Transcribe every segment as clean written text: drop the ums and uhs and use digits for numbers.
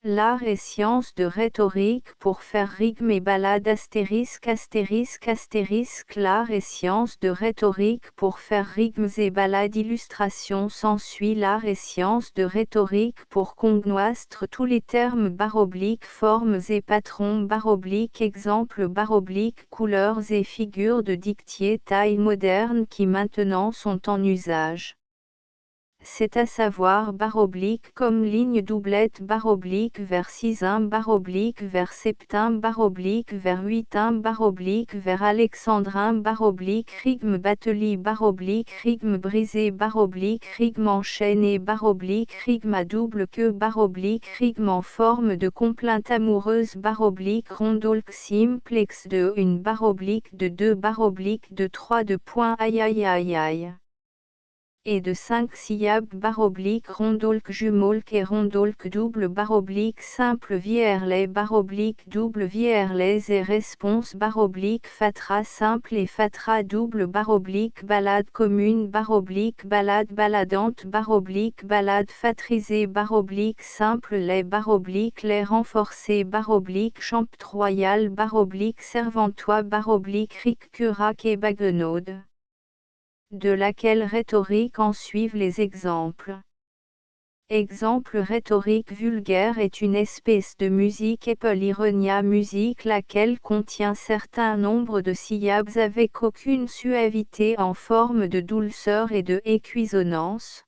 L'art et sciences de rhétorique pour faire rythme et ballade ************************************************************************************************************************************************************************************************************************* De l'art et sciences de rhétorique illustration s'ensuit l'art et sciences de rhétorique pour cognostre tous les termes formes et patrons exemples couleurs et figures de dictée taille moderne qui maintenant sont en usage. C'est à savoir comme ligne doublette vers 6 vers 7 vers 8 vers alexandrin rythme battelie rythme brisé rythme enchaîné rythme à double queue rythme en forme de complainte amoureuse rondolk simplex de 1 de 2 de 3 de point aïe aïe aïe aïe et de 5 syllabes rondolk jumolk et rondolk double simple vierlet double vierlet et réponse fatra simple et fatra double balade commune balade baladante balade fatrisée simple les renforcé champ royal servantois ric curac et baguenaude, de laquelle rhétorique en suivent les exemples. Exemple rhétorique vulgaire est une espèce de musique ironia musique laquelle contient certain nombre de syllabes avec aucune suavité en forme de douceur et de équisonnance,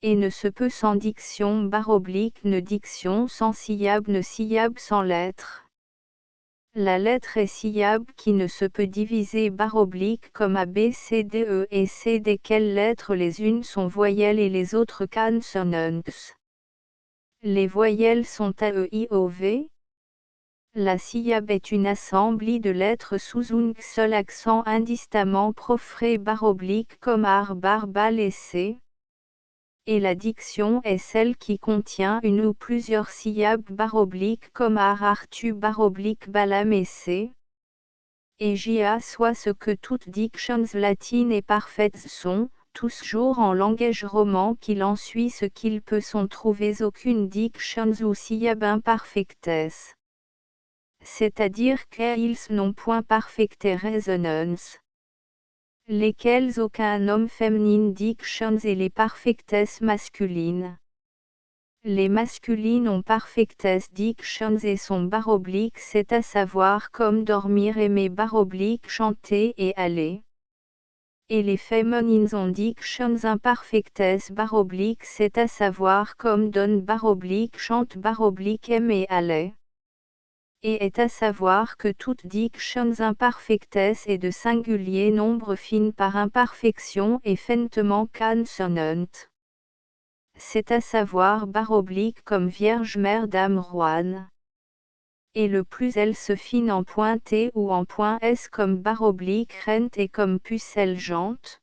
et ne se peut sans diction ne diction sans syllabe ne syllabe sans lettre. La lettre est syllabe qui ne se peut diviser comme A, B, C, D, E et C desquelles lettres les unes sont voyelles et les autres consonants. Les voyelles sont A, E, I, O, V. La syllabe est une assemblée de lettres sous un seul accent indistinctement proféré comme ar, bar, bal et C. Et la diction est celle qui contient une ou plusieurs syllabes comme ar, artu, balam et c. Et ja soit ce que toutes dictions latines et parfaites sont, tous jours en langage roman qu'il en suit ce qu'il peut sont trouver aucune diction ou syllabe imparfectes. C'est-à-dire qu'ils n'ont point perfecte résonance, lesquels aucun homme féminine dictions et les perfectes masculines. Les masculines ont perfectes dictions et sont c'est à savoir comme dormir aimer chanter et aller. Et les féminines ont dictions imperfectes c'est à savoir comme donne chante aime et aller. Et est à savoir que toute dictions imperfectes et de singulier nombre finit par imperfection et fentement consonante. C'est à savoir comme vierge mère dame roine. Et le plus elle se finit en point T ou en point S comme rente et comme pucelle jante.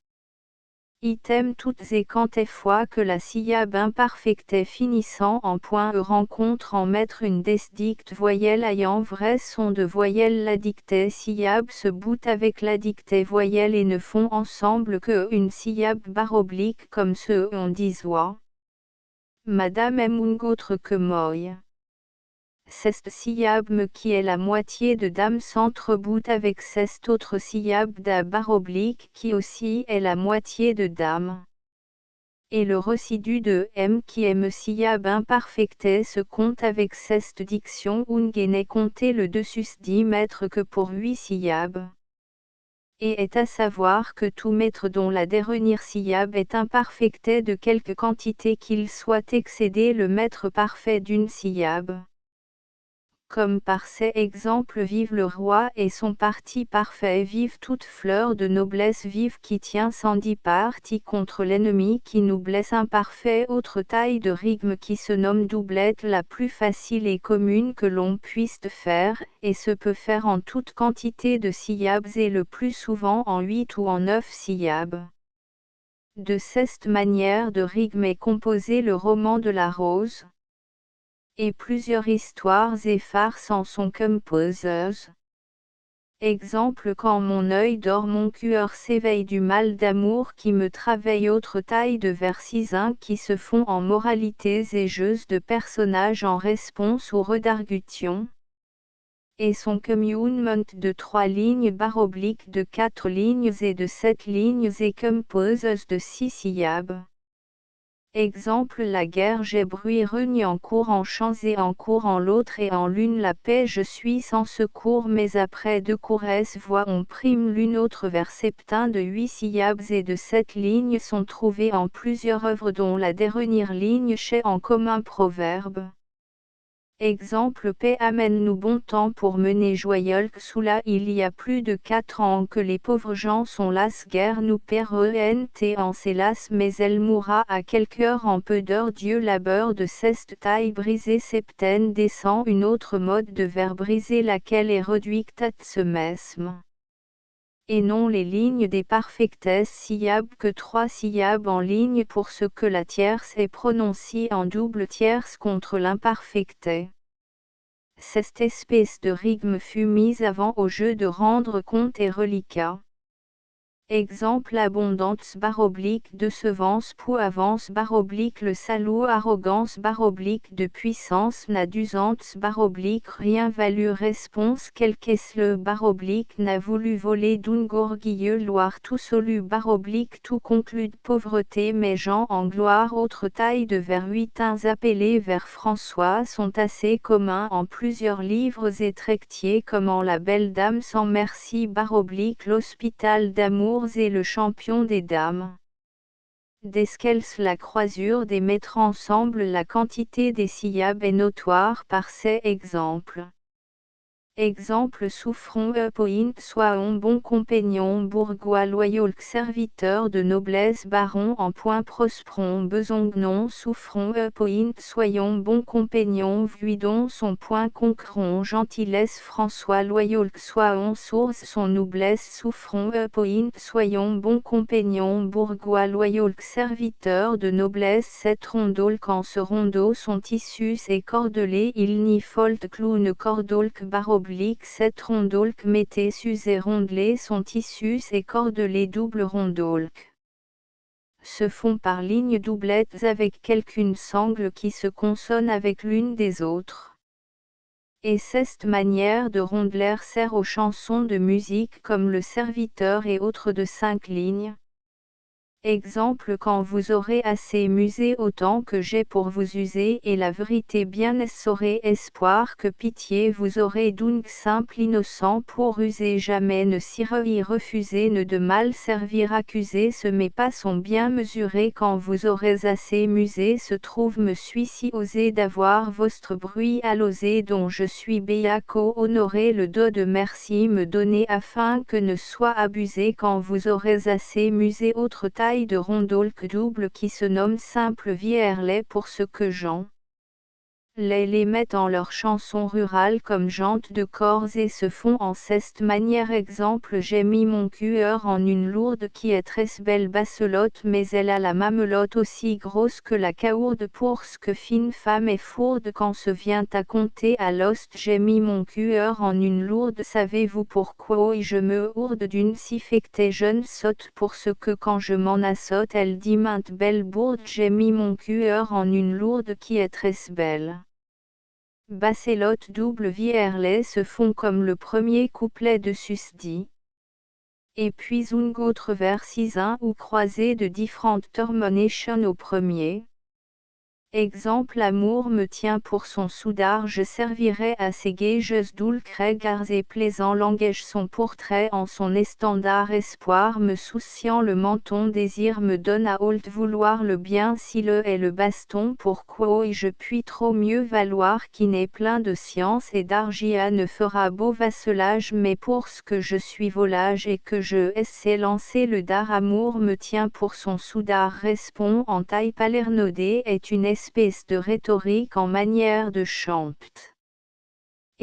Item toutes et quand et fois que la syllabe imperfecte finissant en point E rencontre en maître une des dictes voyelles ayant vrai son de voyelle la dictée syllabe se bout avec la dictée voyelle et ne font ensemble que une syllabe comme ce on disoit. Madame aime un autre que moi. Cette syllabe qui est la moitié de dame s'entrebout avec cette autre syllabe da qui aussi est la moitié de dame. Et le résidu de m qui est me syllabe imperfecte se compte avec cette diction et n'est compté le dessus dit maître que pour 8 syllabes. Et est à savoir que tout maître dont la dernière syllabe est imperfecte de quelque quantité qu'il soit excédé le maître parfait d'une syllabe. Comme par ces exemples vive le roi et son parti parfait vive toute fleur de noblesse vive qui tient 110 parties contre l'ennemi qui nous blesse imparfait autre taille de rythme qui se nomme doublette la plus facile et commune que l'on puisse faire, et se peut faire en toute quantité de syllabes et le plus souvent en 8 ou en 9 syllabes. De cette manière de rythme est composé le roman de la rose. Et plusieurs histoires et farces en sont composeuses. Exemple quand mon œil dort mon cœur s'éveille du mal d'amour qui me travaille autre taille de vers 6-1 qui se font en moralités et jeux de personnages en réponse aux redargutions. Et son communement de 3 lignes /oblique de 4 lignes et de 7 lignes et compose de 6 syllabes. Exemple la guerre j'ai bruit rugne en cours en champs et en cours en l'autre et en l'une la paix je suis sans secours mais après 2 couresses voix on prime l'une autre vers septin de 8 syllabes et de 7 lignes sont trouvées en plusieurs œuvres dont la dernière ligne chez en commun proverbe. Exemple paix amène-nous bon temps pour mener joyeul sous là il y a plus de 4 ans que les pauvres gens sont las guerre nous pérent en hélas mais elle mourra à quelque heure en peu d'heures Dieu labeur de ceste taille brisée septaine descend une autre mode de vers brisé laquelle est réduite à ce mesme. Et non les lignes des parfectes syllabes que 3 syllabes en ligne pour ce que la tierce est prononcée en double tierce contre l'imparfecte. Cette espèce de rythme fut mise avant au jeu de rendre compte et reliquat. Exemple abondance /oblique décevance pour avance /oblique le salaud arrogance /oblique de puissance n'a d'usance /oblique rien valu réponse quel qu'est le /oblique n'a voulu voler d'un gorguilleux loir tout solu /oblique tout conclut de pauvreté mais gens en gloire autre taille de vers 8 appelés vers François sont assez communs en plusieurs livres et tractiers comme en La Belle Dame sans merci /oblique l'Hospital d'amour et le champion des dames. Desquels la croisure des mettre ensemble la quantité des syllabes est notoire par ces exemples. Exemple souffrons point soyons bon compagnon bourgeois loyaux serviteur de noblesse baron en point prosperons besongnon souffrons point soyons bon compagnon vuidons son point conquerons gentilesse François loyaux soyons source son noblesse souffrons point soyons bon compagnon bourgeois loyaux serviteur de noblesse cette rondole quand ce rondeau sont tissus et cordelés il n'y folte clown cordolque oblique 7 rondolques mettez sus et rondelés sont tissus et cordelés double rondolque. Se font par lignes doublettes avec quelqu'une sangle qui se consonne avec l'une des autres. Et cette manière de rondeler sert aux chansons de musique comme le serviteur et autres de 5 lignes. Exemple quand vous aurez assez musé autant que j'ai pour vous user et la vérité bien saurez espoir que pitié vous aurez donc simple innocent pour user jamais ne s'y refuser ne de mal servir accusé ce mais pas son bien mesuré quand vous aurez assez musé se trouve me suis si osé d'avoir votre bruit à l'osé dont je suis béaco honoré le dos de merci me donner afin que ne soit abusé quand vous aurez assez musé autre taille de rondolque double qui se nomme simple vierlet pour ce que Jean les mettent en leurs chansons rurales comme jantes de corps et se font en cette manière exemple j'ai mis mon cœur en une lourde qui est très belle basselotte mais elle a la mamelotte aussi grosse que la caourde pour ce que fine femme est fourde quand se vient à compter à l'ost j'ai mis mon cœur en une lourde savez-vous pourquoi je me hourde d'une si fectée jeune sotte pour ce que quand je m'en assote elle dit mainte belle bourde j'ai mis mon cœur en une lourde qui est très belle. Basselotte double vierlet se font comme le premier couplet de susdit. Et puis une autre vers 6-1 ou croisé de différentes terminations au premier. Exemple amour me tient pour son soudard je servirai à ses gageuses regards et plaisants langage son portrait en son estendard espoir me souciant le menton désir me donne à haute vouloir le bien si le est le baston pourquoi je puis trop mieux valoir qui n'est plein de science et d'argia ne fera beau vasselage mais pour ce que je suis volage et que je sais lancer le dard amour me tient pour son soudard répond en taille palernodée est une espèce de rhétorique en manière de chante.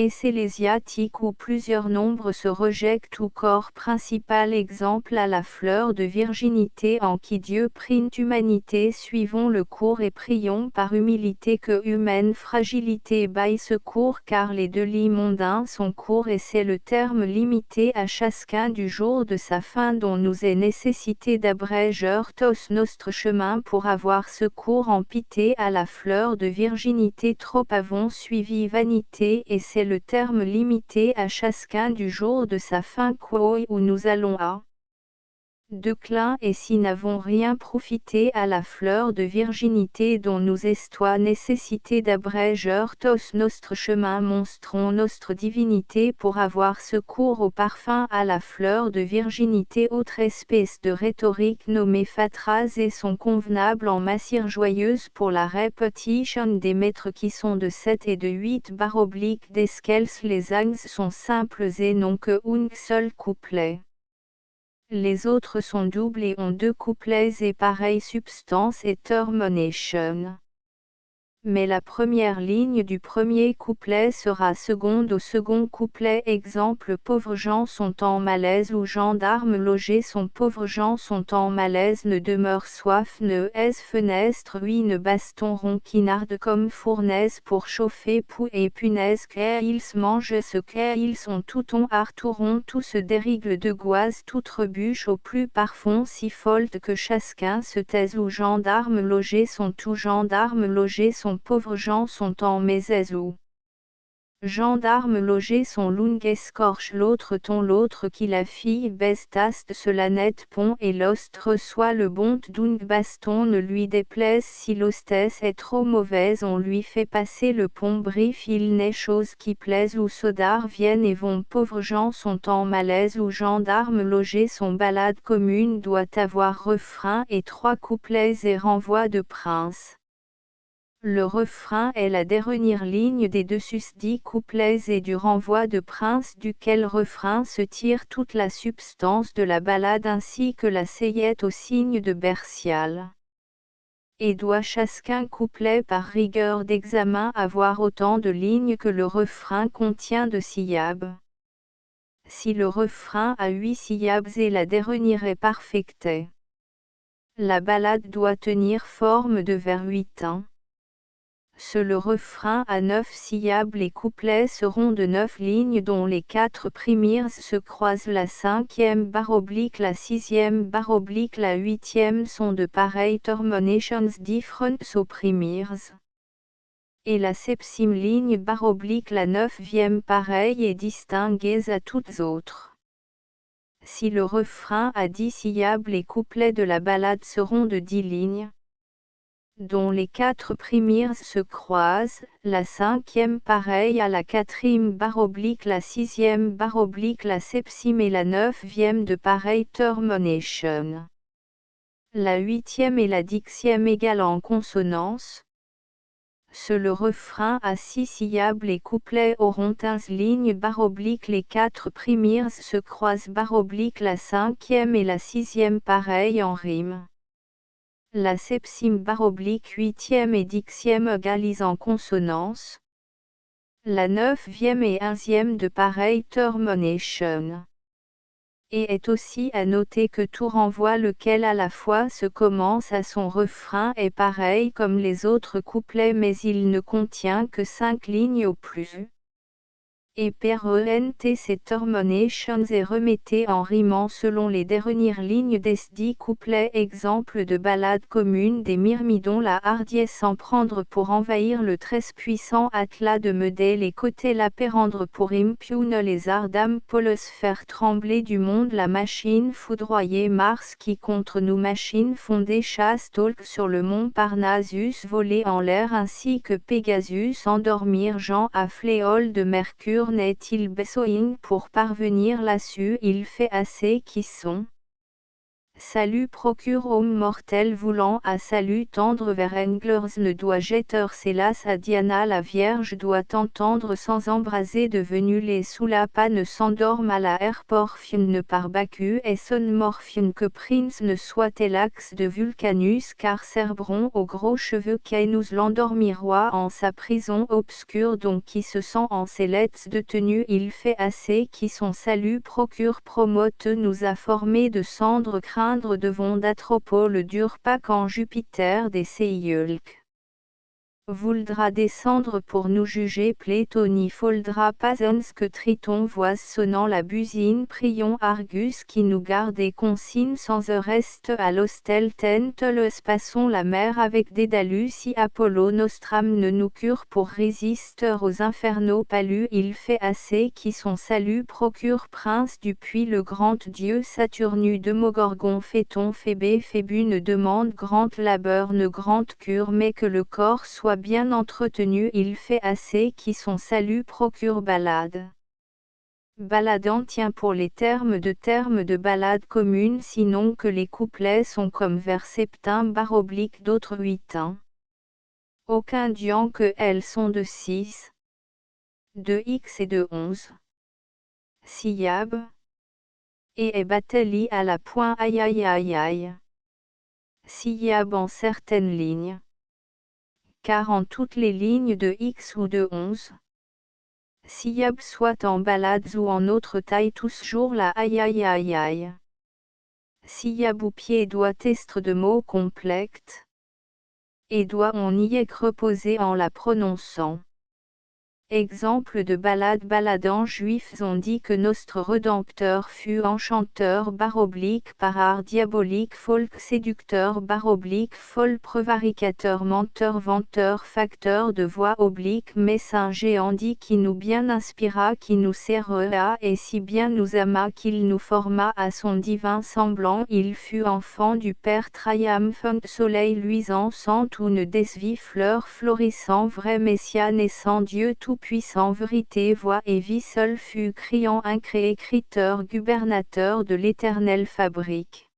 Ecclésiastique où plusieurs nombres se rejettent ou corps principal exemple à la fleur de virginité en qui Dieu prît humanité suivons le cours et prions par humilité que humaine fragilité baille secours car les deux lits mondains sont courts et c'est le terme limité à chacun du jour de sa fin dont nous est nécessité d'abrégeur tous notre chemin pour avoir secours en pitié à la fleur de virginité trop avons suivi vanité et c'est le terme limité à chacun du jour de sa fin quoi où nous allons à déclin et si n'avons rien profité à la fleur de virginité dont nous estoit nécessité d'abrégeur tous notre chemin monstrons notre divinité pour avoir secours au parfum à la fleur de virginité autre espèce de rhétorique nommée fatras et sont convenables en matière joyeuse pour la répétition des mètres qui sont de 7 et de 8 / desquels les angles sont simples et non que un seul couplet. Les autres sont doubles et ont deux couplets et pareille substance et termination. Mais la première ligne du premier couplet sera seconde au second couplet. Exemple pauvres gens sont en malaise ou gendarmes logés sont pauvres gens sont en malaise ne demeure soif ne aise fenêtre oui ne baston ronquinarde comme fournaise pour chauffer poux et punaise qu'ils mangent ce qu'ils sont tout on artouron tout se dérigle de goise tout rebuche au plus parfond si folte que chacun se taise ou gendarmes logés sont tout gendarmes logés sont pauvres gens sont en mésèse ou gendarmes logés sont l'ung escorche l'autre ton l'autre qui la fille bestaste cela net pont et l'ost reçoit le bont d'un baston ne lui déplaise si l'hostesse est trop mauvaise on lui fait passer le pont brief il n'est chose qui plaise ou sodards viennent et vont pauvres gens sont en malaise ou gendarmes logés sont ballade commune doit avoir refrain et 3 couplets et renvoi de prince. Le refrain est la dernière ligne des deux susdits couplets et du renvoi de prince duquel refrain se tire toute la substance de la ballade ainsi que la saillette au signe de Bercial. Et doit chacun couplet par rigueur d'examen avoir autant de lignes que le refrain contient de syllabes. Si le refrain a 8 syllabes et la dernière est parfectée, la ballade doit tenir forme de vers 8 ans. Le refrain a 9 syllabes les couplets seront de 9 lignes dont les 4 premières se croisent la 5e / la 6e / la 8e sont de pareilles terminations different aux premières. Et la 7e ligne / la 9e pareille et distinguée à toutes autres. Si le refrain a 10 syllabes les couplets de la ballade seront de 10 lignes dont les 4 premières se croisent, la 5e pareille à la 4e / la 6e / la 7e et la 9e de pareille termination. La 8e et la 10e égale en consonance. Le refrain a 6 syllabes les couplets auront 15 lignes / les 4 premières se croisent / la 5e et la 6e pareille en rime. La 7e / 8e et 10e égalisent en consonance. La 9e et 1e de pareille termination. Et est aussi à noter que tout renvoi lequel à la fois se commence à son refrain est pareil comme les autres couplets mais il ne contient que 5 lignes au plus. Et perent ces terminations et remettez en rimant selon les dernières lignes des 10 couplets. Exemple de ballade commune des myrmidons la hardiesse sans prendre pour envahir le très puissant atlas de Médée les côtés la pérendre pour impugn les ardams polos faire trembler du monde la machine foudroyer Mars qui contre nous machine fondée chasse talk sur le mont Parnassus voler en l'air ainsi que Pégasus endormir Jean à fléole de Mercure n'est-il besoin pour parvenir là-dessus il fait assez qui sont Salut procure homme mortel voulant à salut tendre vers Englers ne doit jeter hélas à Diana la Vierge doit entendre sans embraser devenu les sous la pas ne s'endorme à la air porfium ne par Bacchus et son morphium que Prince ne soit Elax de Vulcanus car Cerbron aux gros cheveux Caenus l'endormiroit en sa prison obscure donc qui se sent en ses lettres de tenue il fait assez qui son salut procure promote nous a formés de cendres craindre devant d'Atropos dur pas quand Jupiter des Seiulques vouldra descendre pour nous juger Plétonie faudra pas uns que Triton voit sonnant la busine prions Argus qui nous garde et consigne sans reste à l'hostel Tenteles passons la mer avec Dédalus si Apollo Nostram ne nous cure pour résister aux infernaux palus il fait assez qui son salut procure prince du puits le grand dieu Saturnu de Mogorgon Phéton Phébé Phébu ne demande grand labeur ne grande cure mais que le corps soit bien entretenu il fait assez qui son salut procure balade. Baladant tient pour les termes de balade commune sinon que les couplets sont comme vers septin / d'autres huitains. Aucun diant que elles sont de 6, de X et de 11. Syllabes. Et est batelli à la point aïe aïe aïe aïe. Syllabes en certaines lignes. Car en toutes les lignes de X ou de 11, syllabes soit en balades ou en autre taille tous jours la aïe aïe aïe aïe. Syllabe ou pied doit être de mots complexes, et doit on y être reposer en la prononçant. Exemple de ballade baladant juifs ont dit que notre Rédempteur fut enchanteur / par art diabolique folk séducteur / folle prevaricateur menteur venteur facteur de voix oblique messager en dit qui nous bien inspira qui nous serra et si bien nous ama qu'il nous forma à son divin semblant il fut enfant du Père triomphant soleil luisant sans une décevie fleur florissant vrai Messia naissant Dieu tout puissant vérité voix et vie seul fut criant incréé criteur gubernateur de l'éternelle fabrique.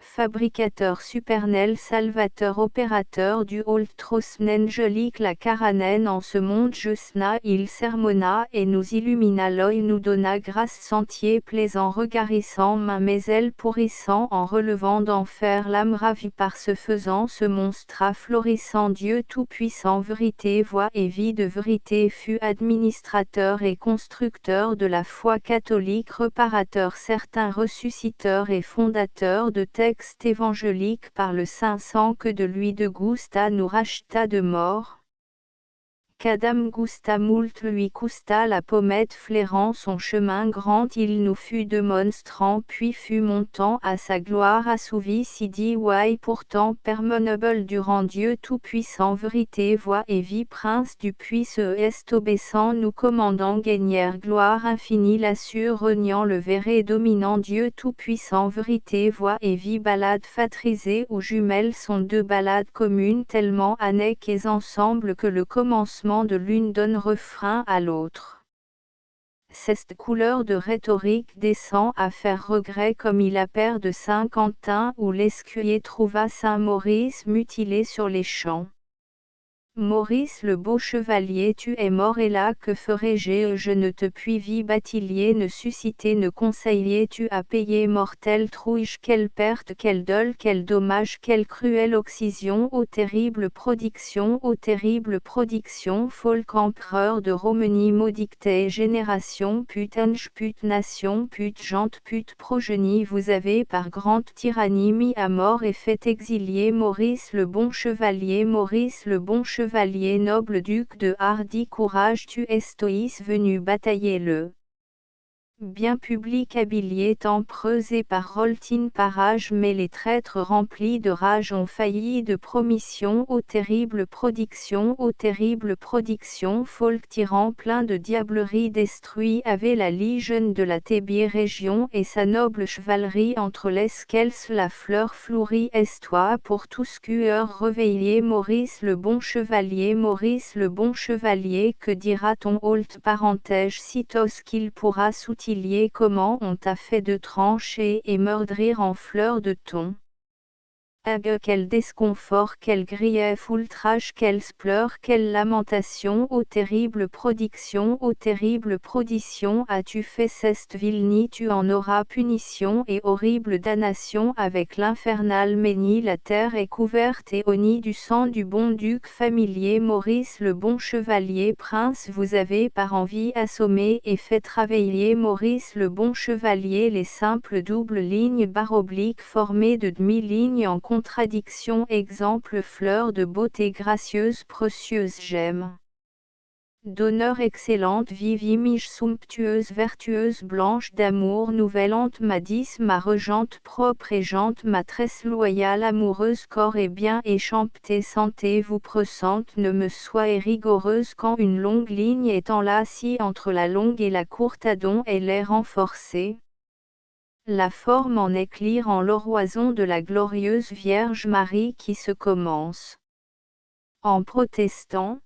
Fabricateur supernel salvateur opérateur du Oltros Nengelique la Caranen en ce monde jusna il sermonna et nous illumina l'œil nous donna grâce sentier plaisant regarissant main mes ailes pourrissant en relevant d'enfer l'âme ravie par ce faisant ce monstre florissant Dieu tout-puissant vérité voix et vie de vérité fut administrateur et constructeur de la foi catholique réparateur certain ressusciteur et fondateur de textes évangélique par le saint sang que de lui de Gusta nous racheta de mort. Qu'Adam gusta moult lui cousta la pommette flairant son chemin grand il nous fut démonstrant puis fut montant à sa gloire assouvi si dit ouais pourtant permanable durant Dieu tout-puissant vérité voix et vie prince du puits se est obéissant nous commandant gagnèrent gloire infinie l'assure reniant le verré dominant Dieu tout-puissant vérité voix et vie balade fatrisée ou jumelles sont deux balades communes tellement annexies ensemble que le commencement de l'une donne refrain à l'autre. Cette couleur de rhétorique descend à faire regret comme il a père de Saint-Quentin où l'escuyer trouva Saint-Maurice mutilé sur les champs. Maurice le beau chevalier tu es mort et là que ferai-je je ne te puis vie bâtilier ne susciter ne conseiller tu as payé mortel trouille quelle perte quel dol quel dommage quelle cruelle oxysion ô terrible prodiction folk empereur de Romanie maudicté génération putange pute nation pute jante pute progénie vous avez par grande tyrannie mis à mort et fait exilier Maurice le bon chevalier noble duc de hardi courage tu es stoïs venu batailler le bien public habilié tempreusé par Roltin parage mais les traîtres remplis de rage ont failli de promission ô terrible prodiction folk tyran plein de diablerie détruit avait la légion de la Thébie région et sa noble chevalerie entre lesquelles la fleur fleurie est-toi pour tous cueurs réveillés Maurice le bon chevalier que dira ton haute parenthèse sitôt qu'il pourra soutiller concilier comment on t'a fait de trancher et meurtrir en fleurs de ton. Quel desconfort, quel grief, outrage, quelle spleur, quelle lamentation, ô terrible prodiction, as-tu fait cette vilenie, tu en auras punition et horrible damnation avec l'infernal Ménie. La terre est couverte et honnie du sang du bon duc familier Maurice le bon chevalier prince. Vous avez par envie assommé et fait travailler Maurice le bon chevalier. Les simples doubles lignes barres obliques formées de demi-lignes en contradiction. Exemple, fleur de beauté gracieuse, précieuse gemme d'honneur, excellente, vive image, somptueuse, vertueuse, blanche d'amour, nouvellante, madis, ma regente, propre et jante, maîtresse loyale, amoureuse, corps et bien échampté, santé vous pressante, ne me soyez rigoureuse quand une longue ligne étant là, si entre la longue et la courte adon elle est renforcée. La forme en éclair en l'oroison de la glorieuse Vierge Marie qui se commence en protestant,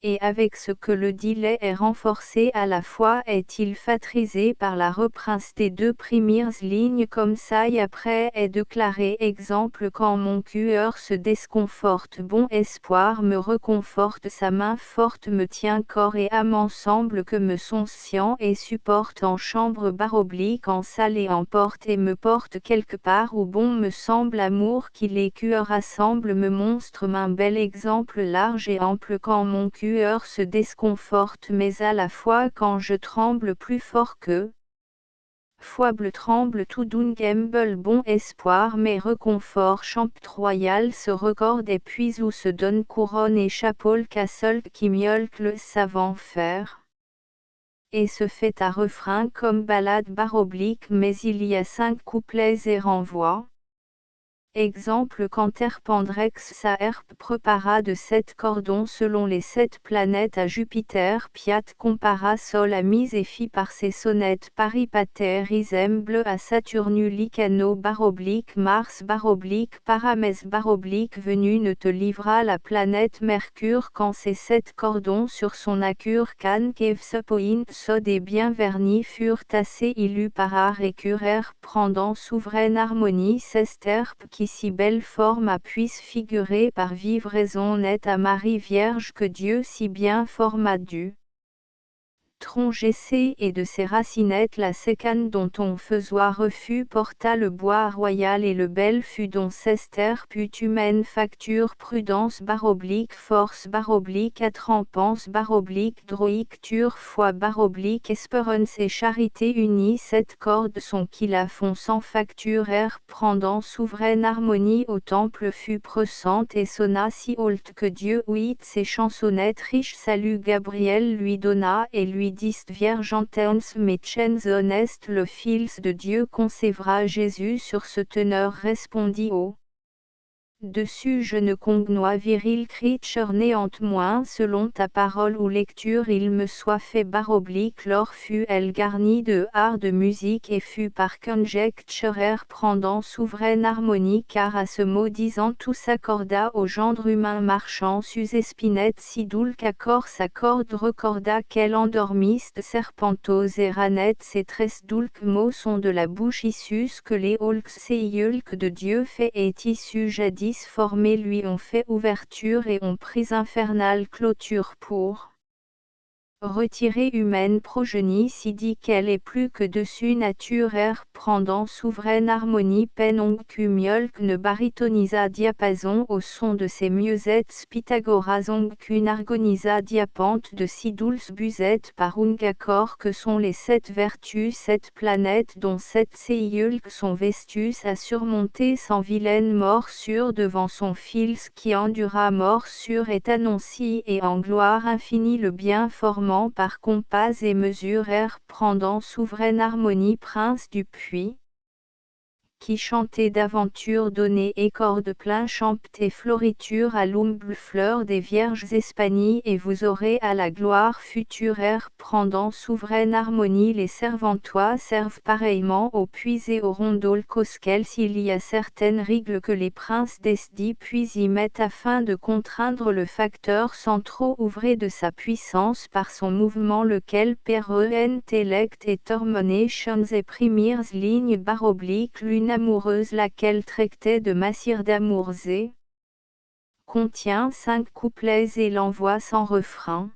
et avec ce que le délai est renforcé à la fois est-il fatrisé par la reprince des deux premières lignes comme ça et après est déclaré. Exemple, quand mon cœur se desconforte, bon espoir me reconforte, sa main forte me tient corps et âme ensemble que me sont scients et supporte en chambre barre oblique en salle et en porte et me porte quelque part où bon me semble amour qui les cœurs rassemble me monstre main bel exemple large et ample quand mon cœur se desconforte mais à la fois quand je tremble plus fort que foible tremble tout d'un gamble bon espoir mais reconfort champ royal se recorde et puis où se donne couronne et chapeau castle qui miaule le savant faire et se fait à refrain comme ballade barre oblique mais il y a 5 couplets et renvois. Exemple, quand Terpendrex sa herbe prépara de 7 cordons selon les 7 planètes à Jupiter, Piat compara Sol à mise et fit par ses sonnettes Paripater isem bleu à Saturnu Licano barre oblique Mars barre oblique Paramès barre oblique venu ne te livra la planète Mercure quand ses 7 cordons sur son accure can Kevsepoin sod et bien vernis furent tassés il eut para récurèrent prendant souveraine harmonie sesterpe qui si belle forme a puisse figurer par vive raison nette à Marie Vierge que Dieu si bien forma du tronc gessé et de ses racinettes la sécane dont on faisoit refus porta le bois royal et le bel fut dont Sester put humaine facture prudence barre oblique force barre oblique attrampance barre oblique droïcture foi barre oblique espérance et charité unies 7 cordes sont qui la font sans facture air prendant souveraine harmonie au temple fut pressante et sonna si haute que Dieu ouït ses chansonnettes riche salut Gabriel lui donna et lui dist Vierge entens mes chaînes honestes le fils de Dieu concevra Jésus sur ce teneur répondit au dessus je ne congnois viril creature néante moins selon ta parole ou lecture il me soit fait barre oblique l'or fut elle garnie de art de musique et fut par conjecture prendant souveraine harmonie car à ce mot disant tout s'accorda au gendre humain marchant sus espinette si doux qu'accord s'accorde recorda qu'elle endormiste serpentose et ranette ces tresses doulques mots sont de la bouche issus que les hulks séiulques de Dieu fait est issu jadis formés lui ont fait ouverture et ont pris infernale clôture pour retirée humaine progénie si dit qu'elle est plus que dessus nature air prendant souveraine harmonie peine oncumiolque ne baritonisa diapason au son de ses mieusettes Pythagoras oncune argonisa diapante de si douce busette par ungacor que sont les 7 vertus 7 planètes dont 7 séiulques sont vestus à surmonter sans vilaine mort sûre devant son fils qui endura mort sûre est annoncé et en gloire infinie le bien formant par compas et mesure air prendant souveraine harmonie prince du puits qui chantait d'aventure donnée et cordes plein champte et floriture à l'humble fleur des vierges espagnies et vous aurez à la gloire future air prendant souveraine harmonie les servantois servent pareillement aux puits et aux rondoles qu'auxquels s'il y a certaines règles que les princes d'Esdi puis y mettent afin de contraindre le facteur sans trop ouvrer de sa puissance par son mouvement lequel intellect et terminations et premières lignes barobliques l'une amoureuse laquelle tractait de massir d'amours et contient 5 couplets et l'envoie sans refrain.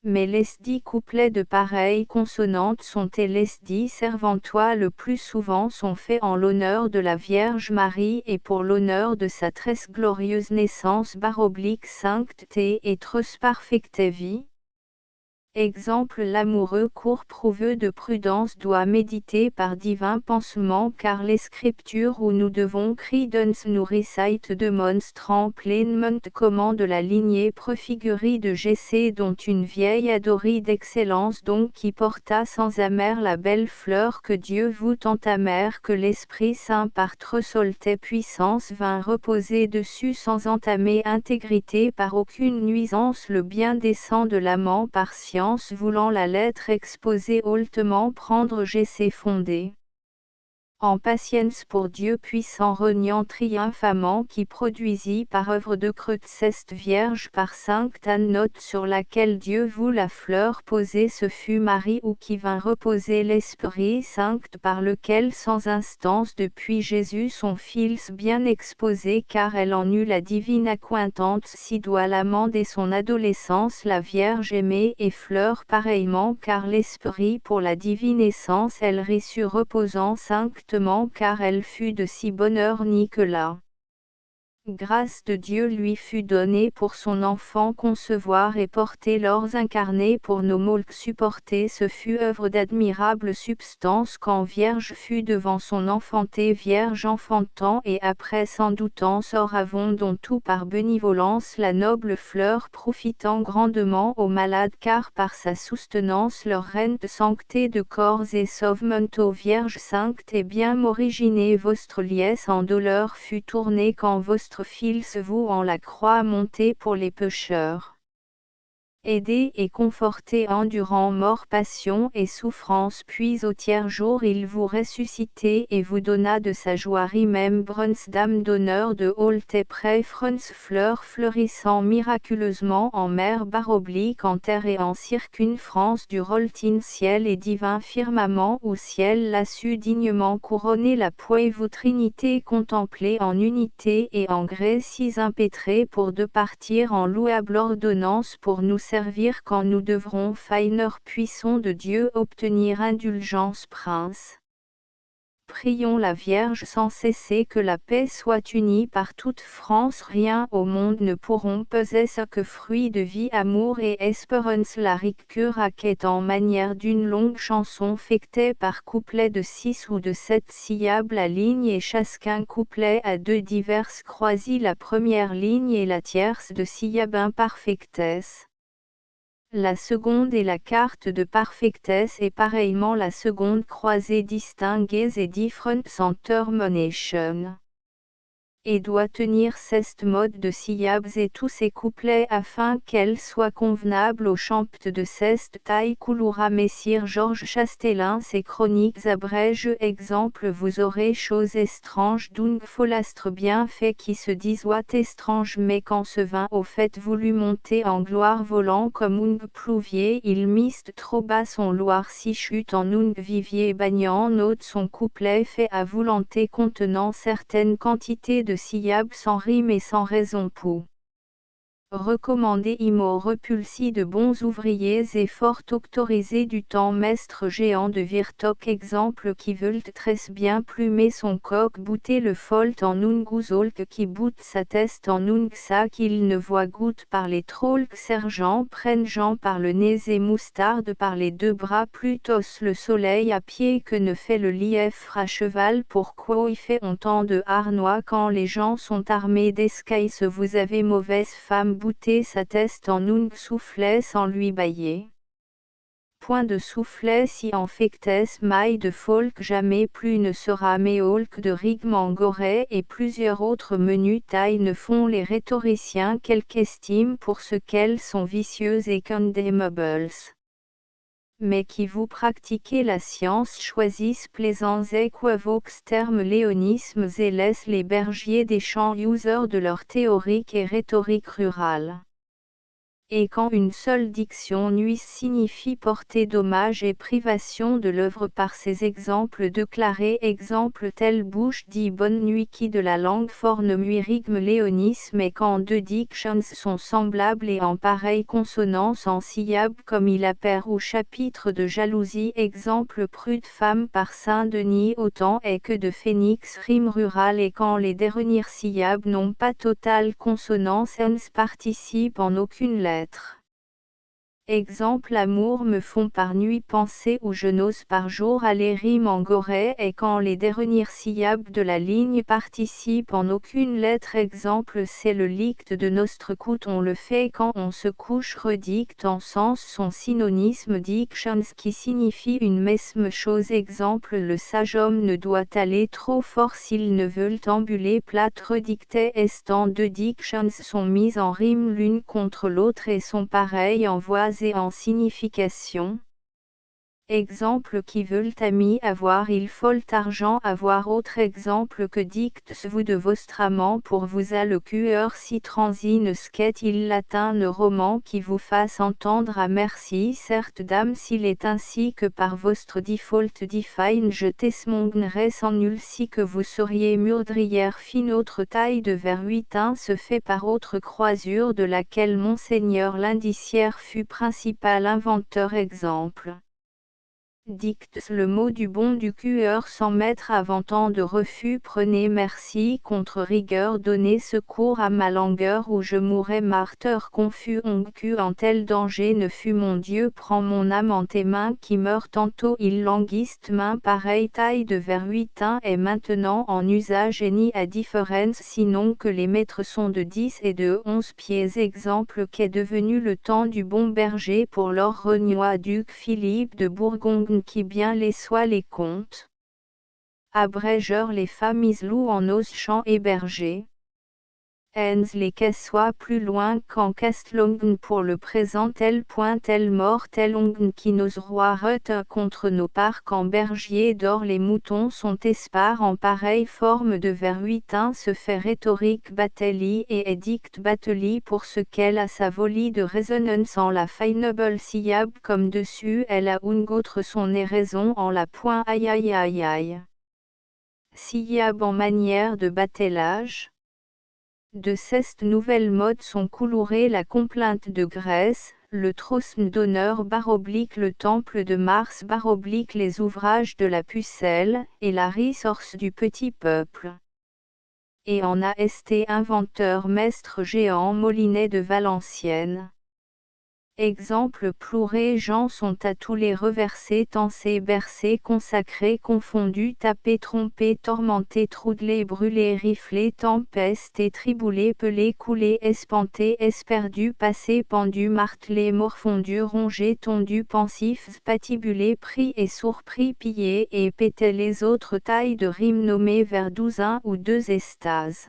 Mais les 10 couplets de pareilles consonantes sont et les 10 servantois le plus souvent sont faits en l'honneur de la Vierge Marie et pour l'honneur de sa très glorieuse naissance baroblique sancte et trus perfecte vie. Exemple l'amoureux court prouveux de prudence doit méditer par divin pansement car les scriptures où nous devons credence nous récitent démonstrant pleinement comment de la lignée préfigurée de Jessé dont une vieille adorée d'excellence donc qui porta sans amère la belle fleur que Dieu vous tant amère que l'Esprit Saint par tressoltait puissance vint reposer dessus sans entamer intégrité par aucune nuisance le bien décent de l'amant par science voulant la lettre exposée hautement prendre Jessé fondé. En patience pour Dieu puissant reniant triomphamment qui produisit par œuvre de Creux ceste vierge par sainte Anne note sur laquelle Dieu vous la fleur posée ce fut Marie ou qui vint reposer l'Esprit sancte par lequel sans instance depuis Jésus son Fils bien exposé car elle en eut la divine accointante si doit l'amant dès son adolescence la Vierge aimée et fleur pareillement car l'Esprit pour la divine essence elle reçut reposant sancte car elle fut de si bonne heure ni que la grâce de Dieu lui fut donnée pour son enfant concevoir et porter l'ors incarné pour nos molles supporter ce fut œuvre d'admirable substance quand Vierge fut devant son enfanté Vierge enfantant et après sans doutant sort avons dont tout par bénévolence la noble fleur profitant grandement aux malades car par sa soutenance leur reine de sancté de corps et sauvement aux Vierges sanctes et bien originée vostre liesse en douleur fut tournée quand vostre Fils vous en la croix montée pour les pécheurs. Aidé et conforté endurant mort passion et souffrance puis au tiers jour il vous ressuscité et vous donna de sa joie remembrance dame d'honneur de haute préférence fleur fleurissant miraculeusement en mer baroblique en terre et en circonférence du roltin ciel et divin firmament où ciel l'a su dignement couronner la poix vous trinité contemplée en unité et en gré si impétrée pour de partir en louable ordonnance pour nous servir quand nous devrons failleur puissant de Dieu obtenir indulgence prince. Prions la Vierge sans cesser que la paix soit unie par toute France rien au monde ne pourront peser ce que fruit de vie amour et espérance la ricure est en manière d'une longue chanson fectée par couplet de 6 ou de 7 syllabes la ligne et chacun couplet à 2 diverses croisis la première ligne et la tierce de syllabes imperfectes. La seconde est la carte de perfectesse et pareillement la seconde croisée distinguées et different en termination. Et doit tenir 16 modes de syllabes et tous ces couplets afin qu'elles soient convenables au champte de 16 taille couloura messire Georges Chastelain ses chroniques abrège exemple vous aurez chose étrange d'un folastre bien fait qui se disoit étrange mais quand se vint au fait voulut monter en gloire volant comme un plouvier il miste trop bas son loir si chute en un vivier bagnant note son couplet fait à volonté contenant certaines quantités de syllabes sans rime et sans raison pour recommander immo repulsi de bons ouvriers et fort autorisés du temps mestre géant de Virtoc exemple qui veulent très bien plumer son coq bouter le folt en un gousolque qui boute sa teste en un xa qu'il ne voit goutte par les trolls sergent prennent Jean par le nez et moustarde par les 2 bras plutôt le soleil à pied que ne fait le lièvre à cheval pourquoi y fait on tant de harnois quand les gens sont armés d'escaïs vous avez mauvaise femme bouter sa teste en un soufflet sans lui bailler. point de soufflet si en fectes maille de folk jamais plus ne sera méolque de rig mangoret et plusieurs autres menus tailles ne font les rhétoriciens quelque estime pour ce qu'elles sont vicieuses et condemnables. Mais qui vous pratiquez la science choisissent plaisants équivoques termes léonismes et laissent les bergers des champs users de leur théorique et rhétorique rurale. Et quand une seule diction nuise signifie porter dommage et privation de l'œuvre par ces exemples déclarés exemples tels bouche dit bonne nuit qui de la langue forne muirigme léonisme et quand deux dictions sont semblables et en pareille consonance en syllabes comme il appert ou chapitre de jalousie exemple prude femme par Saint-Denis autant est que de phénix rime rurale et quand les dernières syllabes n'ont pas totale consonance ens participent en aucune lettre. Exemple amour me font par nuit penser ou je n'ose par jour aller rime en goret et quand les dernières syllabes de la ligne participent en aucune lettre exemple c'est le licte de notre coute on le fait quand on se couche redicte en sens son synonyme dictions qui signifie une mesme chose exemple le sage homme ne doit aller trop fort s'il ne veut ambuler plate redicté estant deux dictions sont mises en rime l'une contre l'autre et sont pareilles en voix et en signification. Exemple qui veulent ami avoir il faut argent avoir autre exemple que dictes-vous de votre amant pour vous a le cœur si transine qu'est il latin ne roman qui vous fasse entendre à merci certes dame s'il est ainsi que par votre default define je tesmongerai sans nul si que vous seriez murdrière fine autre taille de vers 8 se fait par autre croisure de laquelle monseigneur l'indiciaire fut principal inventeur exemple. Dictes le mot du bon du cœur sans mettre avant tant de refus prenez merci contre rigueur donnez secours à ma langueur où je mourrais martyr confus oncu en tel danger ne fut mon Dieu prends mon âme en tes mains qui meurt tantôt il languiste main pareille taille de vers 8 est maintenant en usage et ni à différence sinon que les mètres sont de 10 et de 11 pieds exemple qu'est devenu le temps du bon berger pour leur renois duc Philippe de Bourgogne qui bien les soit les comptes. Abrégeur les familles louent en os champs hébergés. Ens les caisses soient plus loin qu'en Castlongen pour le présent tel point tel mort tel ongen qui nos rois retent contre nos parcs en bergier d'or les moutons sont espars en pareille forme de vers 8 se fait rhétorique batelli et édicte batelli pour ce qu'elle a sa volie de résonance en la feignable syllabe comme dessus elle a une autre son raison en la point aïe aïe aïe aïe. Syllabe en manière de batellage. De cette nouvelle mode sont coulurées la complainte de Grèce, le trône d'honneur baroblique le temple de Mars baroblique les ouvrages de la pucelle, et la ressource du petit peuple. Et en a esté inventeur mestre géant Molinet de Valenciennes. Exemple plourés gens sont à tous les reversés tensés bercés consacrés confondus tapés trompés tormentés troublés brûlés riflés tempestés triboulés pelés coulés espantés esperdus passés pendus martelés morfondus rongés tondus pensifs patibulés pris et surpris pillés et pétés les autres tailles de rimes nommées vers 12 ou 2 estases.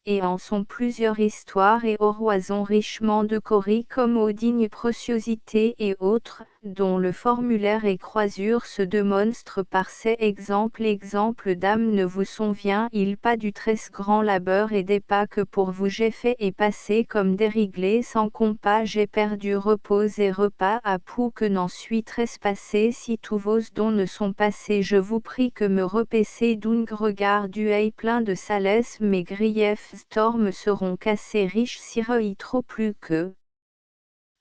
Et en sont plusieurs histoires et oraisons richement décorées comme aux dignes préciosités et autres, dont le formulaire et croisure se démontrent par ces exemples. Exemple d'âme ne vous convient-il pas du très grand labeur et des pas que pour vous j'ai fait et passé comme déréglé sans compas j'ai perdu repos et repas à pou que n'en suis trespassé si tous vos dons ne sont passés je vous prie que me repaissez d'un regard d'œil plein de salesse mes griefs stormes seront cassés riches si trop plus que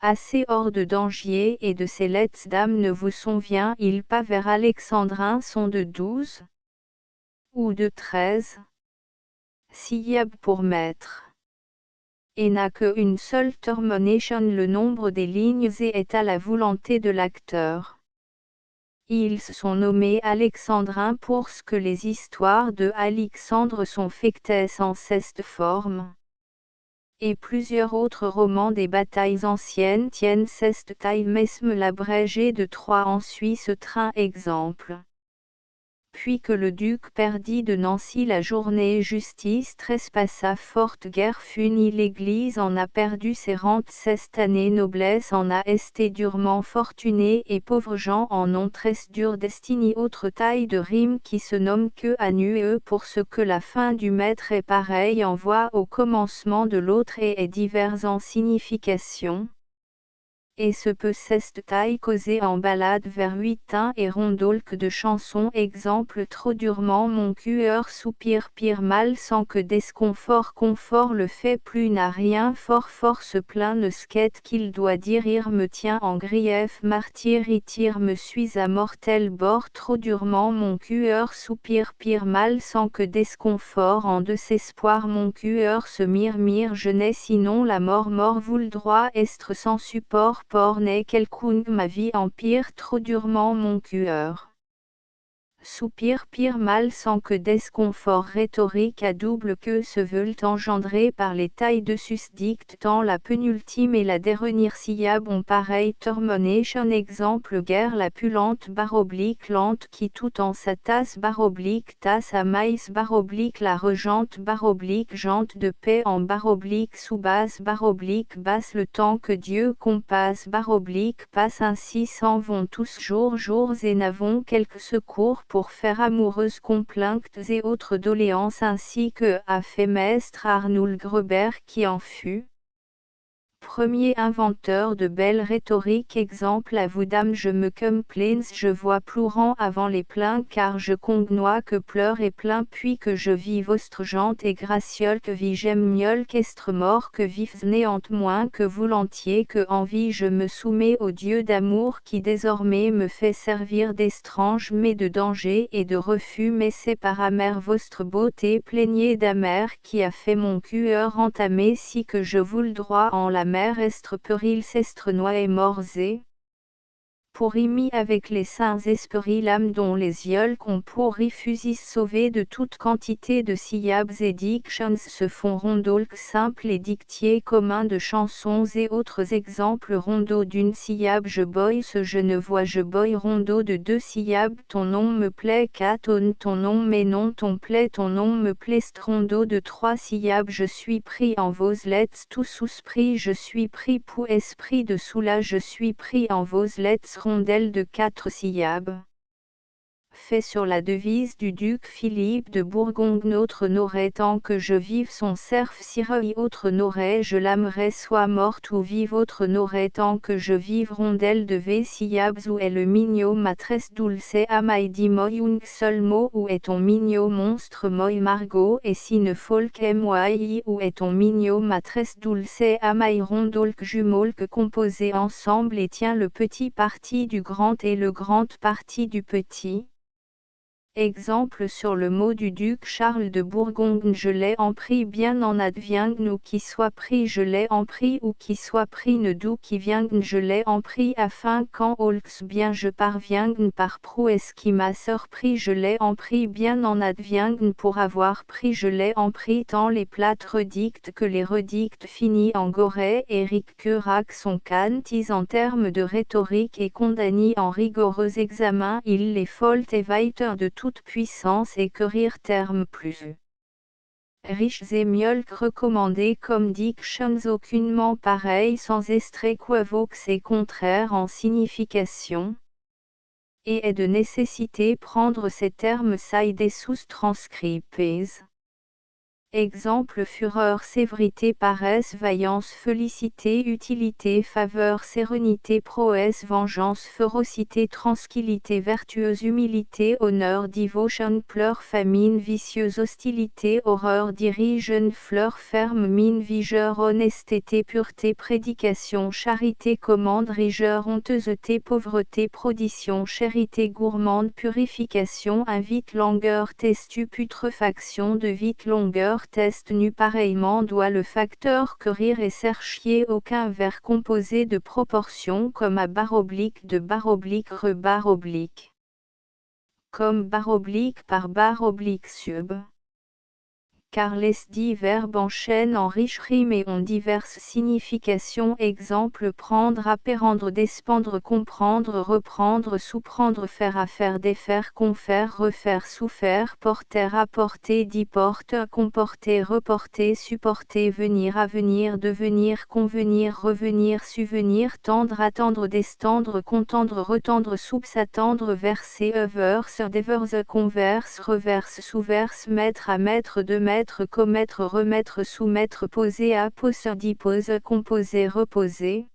assez hors de danger et de ces lettres dames ne vous convient-il pas vers alexandrin sont de 12 ou de 13 syllabes pour maître et n'a que une seule termination le nombre des lignes et est à la volonté de l'acteur. Ils sont nommés alexandrins pour ce que les histoires de Alexandre sont faites en cette forme. et plusieurs autres romans des batailles anciennes tiennent cette taille mesme l'abrégé de 3 en Suisse train exemple. Puis que le duc perdit de Nancy la journée justice trespassa forte guerre funit l'église en a perdu ses rentes cette année noblesse en a esté durement fortuné et pauvres gens en ont très dure destinée autre taille de rime qui se nomme que à nueux pour ce que la fin du maître est pareille en voix au commencement de l'autre et est divers en signification. Et se peut cette taille causer en ballade vers huitain et rondaulque de chansons exemple trop durement mon cœur soupire pire mal sans que desconfort confort le fait plus n'a rien fort se plaint ne skette qu'il doit dire ir me tient en grief martyr tire me suis à mortel bord trop durement mon cœur soupire pire mal sans que desconfort en désespoir mon cœur se mire je n'ai sinon la mort vous le droit estre sans support por n'est quelconque ma vie empire trop durement mon cœur. Soupir pire mal sans que desconfort rhétorique à double que se veulent engendrer par les tailles de susdicte tant la penultime et la dernière syllabe ont pareil termination exemple guerre la pullante baroblique lente qui tout en sa tasse baroblique tasse à maïs baroblique la regente baroblique jante de paix en baroblique sous basse baroblique basse le temps que Dieu compasse baroblique passe ainsi s'en vont tous jours et n'avons quelque secours pour faire amoureuses complaintes et autres doléances ainsi que a fait maître Arnould Gruber qui en fut premier inventeur de belle rhétorique exemple à vous dame je me complains je vois pleurant avant les pleins car je congnois que pleure et plaint puis que je vis vostre gente et graciole que vis j'aime mieux qu'estre mort que vif néante moins que volontiers que envie je me soumets au Dieu d'amour qui désormais me fait servir d'estrange mais de danger et de refus mais c'est par amère vostre beauté plaignez d'amère qui a fait mon cœur entamer si que je vous le droit en la mer estre péril s'estre noie et morzé. Pour imi avec les saints esprits l'âme dont les yeux qu'on pour fusis sauver de toute quantité de syllabes et dictions se font rondaulques simples et dictiers communs de chansons et autres exemples rondeaux d'une syllabe je boy ce je ne vois je boy rondeau de 2 syllabes ton nom me plaît ton nom mais non ton nom me plaît rondeau de 3 syllabes je suis pris en vos lettres tout souscrit je suis pris pour esprit de soulage je suis pris en vos lettres rondelle de 4 syllabes. Fait sur la devise du duc Philippe de Bourgogne notre n'aurait tant que je vive son cerf sireuil autre n'aurait je l'aimerais soit morte ou vive autre n'aurait tant que je vive rondelle de V syllabes où est le mignon matresse dulce amai di moi un seul mot où est ton mignon monstre moi Margot et si ne folk moi où est ton mignon matresse dulce amai rondaulque jumeaulque composés ensemble et tient le petit parti du grand et le grand parti du petit. Exemple sur le mot du duc Charles de Bourgogne je l'ai en pris bien en advienne ou qui soit pris je l'ai en pris ou qui soit pris ne d'où qui vienne je l'ai en pris afin quand olx bien je parvienne par prouesse qui m'a surpris je l'ai en pris bien en advienne pour avoir pris je l'ai en pris tant les plates redictes que les redictes finis en gorée Éric Curac son cantis en termes de rhétorique et condamné en rigoureux examen il les folt et weiter de toute puissance et que rire terme plus riches et mieux recommandés comme dictions aucunement pareils sans equavoques et contraires en signification et est de nécessité prendre ces termes saïdés sous transcripes. Exemple fureur sévérité paresse vaillance félicité utilité faveur sérénité prouesse vengeance férocité tranquillité vertueuse humilité honneur devotion pleurs famine vicieuse hostilité horreur dirigeant fleur ferme mine vigeur honnêteté pureté prédication charité commande rigueur honteusité pauvreté prodition charité gourmande purification invite longueur testu putréfaction de vite longueur test nu pareillement doit le facteur que rire et cherchier aucun vers composé de proportions comme à barre oblique de barre oblique rebarre oblique. Comme barre oblique par barre oblique sub. car les dits verbes enchaînent en riches rimes et ont diverses significations. Exemple prendre, appérendre, despendre, comprendre, reprendre, sous-prendre, faire, affaire, défaire, confère, refaire, souffert, porter, apporter, diporte, comporter, reporter, supporter, venir, avenir, devenir, convenir, revenir, subvenir, tendre, attendre, destendre, contendre, retendre, s'attendre, verser, verse, déverse, converse, reverse, sous-verse, mettre, à mettre, de mettre, commettre, remettre, soumettre, poser, à pose, dipose, composer, reposer.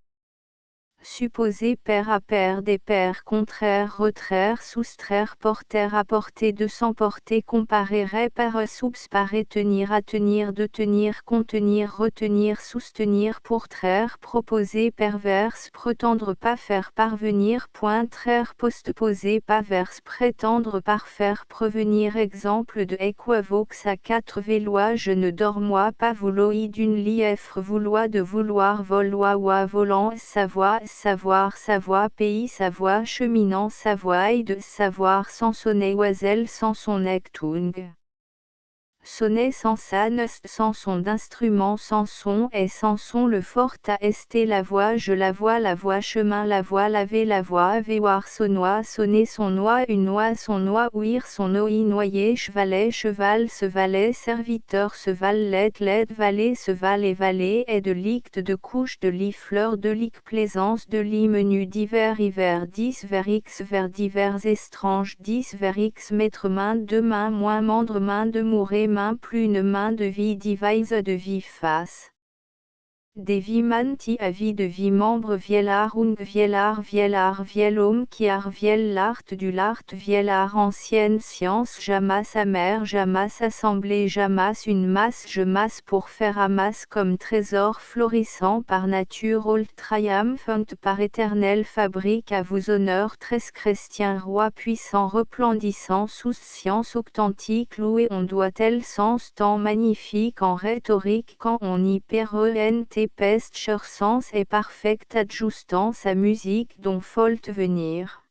Supposer, pair à pair, des paires, contraire, retraire, soustraire, porter, apporter, de s'emporter, comparer, réparer, subsparer, tenir, à tenir, de tenir, contenir, retenir, soutenir, pourtraire, proposer, perverse, prétendre, pas faire, parvenir, pointraire, postposer, pas verse, prétendre, parfaire, prevenir. Exemple de équivoque à 4 vélois, je ne dors moi pas, vouloir d'une lièvre, vouloir, de vouloir, voloir, ou volant, savoir, savoir, savoir, pays, savoir, cheminant, savoir, de savoir, sans sonner, oiselle, sans son nectung. Sonner sans san, sans son d'instrument, sans son et sans son, le fort à ester, la voix, je la voix, chemin, la voix, laver, la voix, avoir, sonnois, sonner, son noix, une noix, son noix, ouïr, son oi, noyer, chevalet, cheval, se valet, serviteur, se valet, l'aide, valet, se val et valet, et de licte, de couche, de lit, fleur, de lic, plaisance, de lit, menu, divers, hiver, 10 vers x, vers divers, étranges, 10 vers x, mettre main, deux mains, moins, mendre, main, de mourir, main, plus une main, de vie, devise, de vie, face. Des vimanti, à vie, de vie, membre, vielar, ung, vielar, vielhomme, qui ar, viel, l'art, du l'art, vielar, ancienne science, jamas, amère, jamas, assemblée, jamas, une masse, je masse, pour faire amasse, comme trésor florissant par nature, old triumphant, par éternelle fabrique, à vous honneur, très chrétien, roi puissant, resplendissant, sous science authentique, loué, on doit tel sens, tant magnifique en rhétorique, quand on y ent peste, cher sens et parfaite adjustant sa musique dont folte venir.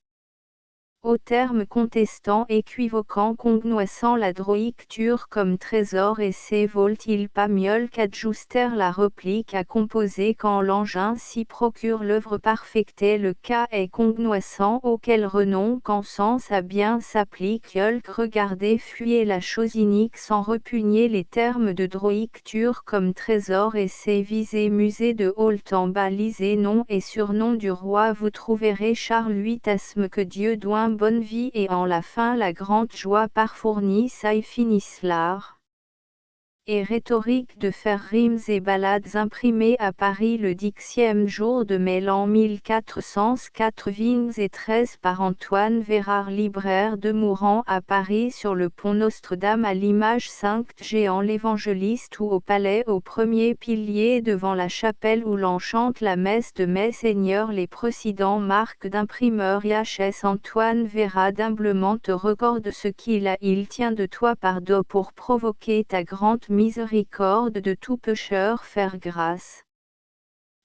Au terme contestant, équivoquant, congnoissant la droïcture comme trésor, et c'est vaut-il pas mieux qu'adjuster la réplique à composer quand l'engin s'y procure l'œuvre parfectée. Le cas est congnoissant auquel renom qu'en sens à bien s'applique. Yolk, regardez, fuyez la chose inique sans repugner les termes de droïcture comme trésor, et c'est viser musée de Holt en bas, lisez nom et surnom du roi, vous trouverez Charles VIII asthme que Dieu doit bonne vie, et en la fin la grande joie par fournisse et finisse l'art et rhétorique de faire rimes et ballades imprimées à Paris le 10e jour de mai l'an 1404 vignes et 13 par Antoine Vérard, libraire de Mourant à Paris, sur le pont Notre-Dame à l'image 5 géant l'évangéliste, ou au palais au premier pilier devant la chapelle où l'on chante la messe de Messeigneur. Les précédents marques d'imprimeur IHS Antoine Vérard humblement te recorde ce il tient de toi par dos pour provoquer ta grande miséricorde de tout pécheur, faire grâce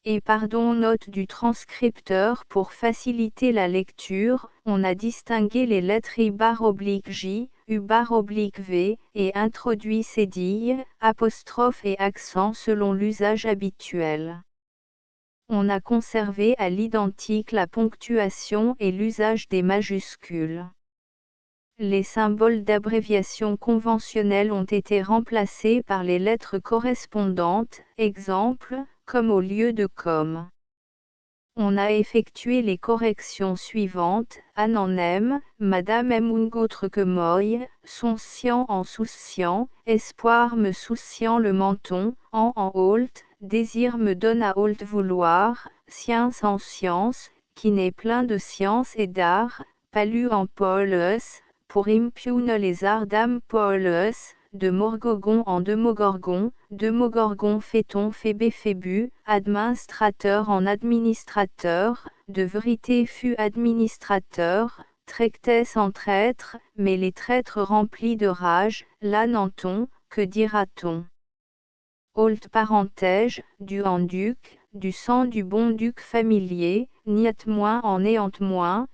et pardon. Note du transcripteur: pour faciliter la lecture, on a distingué les lettres I/J, U/V, et introduit cédille, apostrophe et accent selon l'usage habituel. On a conservé à l'identique la ponctuation et l'usage des majuscules. Les symboles d'abréviation conventionnels ont été remplacés par les lettres correspondantes, exemple, comme au lieu de comme. On a effectué les corrections suivantes: Anne en aime, Madame aime ung autre que moi, souciant en souciant, espoir me souciant le menton, en holt, désir me donne à holt vouloir, science en science, qui n'est plein de science et d'art, palu en polos, pour impiune les arts d'âme polos, de morgogon en demogorgon, féton phébé phébu, administrateur en administrateur, de vérité fut administrateur, traictesse en traître, mais les traîtres remplis de rage, l'ananton, que dira-t-on? Haute parenthèse, du en duc, du sang du bon duc familier, niet moins en néante moins,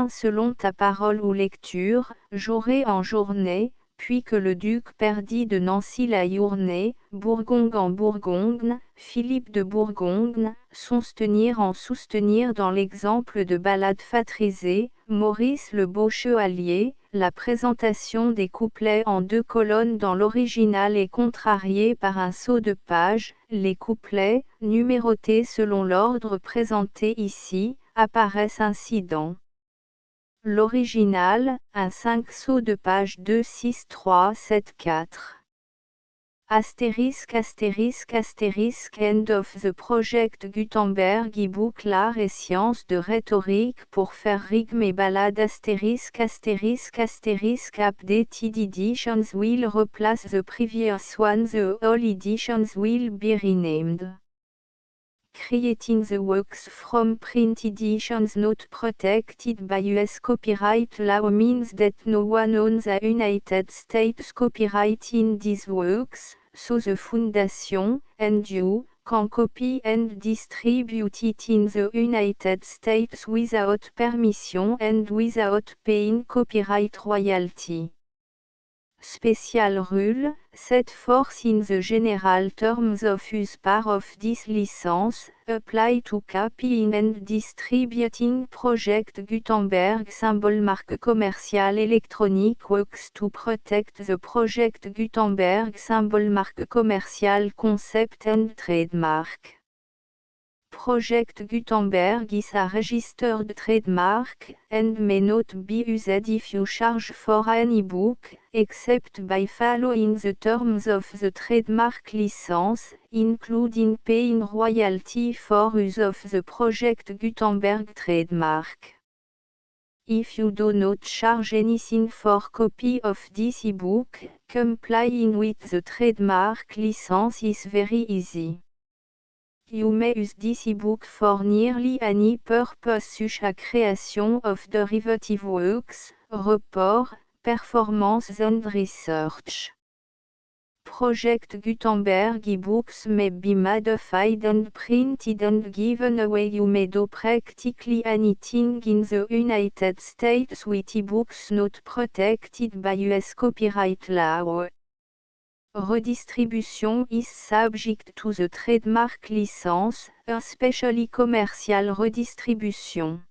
selon ta parole ou lecture, j'aurai en journée, puis que le duc perdit de Nancy la Journée, Bourgogne en Bourgogne, Philippe de Bourgogne, soutenir dans l'exemple de ballade fatrisée, Maurice le Beau Chevalier, la présentation des couplets en 2 colonnes dans l'original est contrariée par un saut de page, les couplets, numérotés selon l'ordre présenté ici, apparaissent ainsi dans l'original, un 5 saut de page 2 6 3 7 4. End of the project Gutenberg e-book L'art et sciences de rhétorique pour faire rythme et ballade updated editions will replace the previous one, the all editions will be renamed. Creating the works from print editions not protected by US copyright law means that no one owns a United States copyright in these works, so the Foundation, and you, can copy and distribute it in the United States without permission and without paying copyright royalty. Special rule, set forth in the general terms of use part of this license, apply to copying and distributing Project Gutenberg symbol marque commerciale électronique works to protect the Project Gutenberg symbol marque commerciale concept and trademark. Project Gutenberg is a registered trademark, and may not be used if you charge for an e-book, except by following the terms of the trademark license, including paying royalty for use of the Project Gutenberg trademark. If you do not charge anything for copy of this e-book, complying with the trademark license is very easy. You may use this e-book for nearly any purpose such as creation of derivative works, report, performance and research. Project Gutenberg e-books may be modified and printed and given away. You may do practically anything in the United States with e-books not protected by US copyright law. Redistribution is subject to the trademark license, especially commercial redistribution.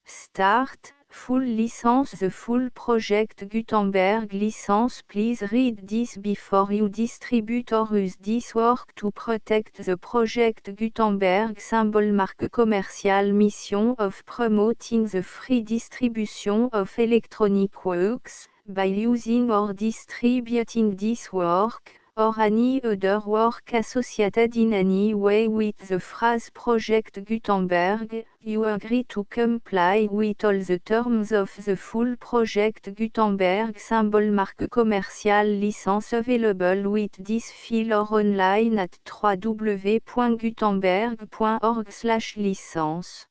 Start, full license. The full Project Gutenberg license. Please read this before you distribute or use this work to protect the Project Gutenberg symbol marque commerciale mission of promoting the free distribution of electronic works, by using or distributing this work, or any other work associated in any way with the phrase Project Gutenberg, you agree to comply with all the terms of the full Project Gutenberg symbol marque commerciale license available with this file or online at www.gutenberg.org/licence.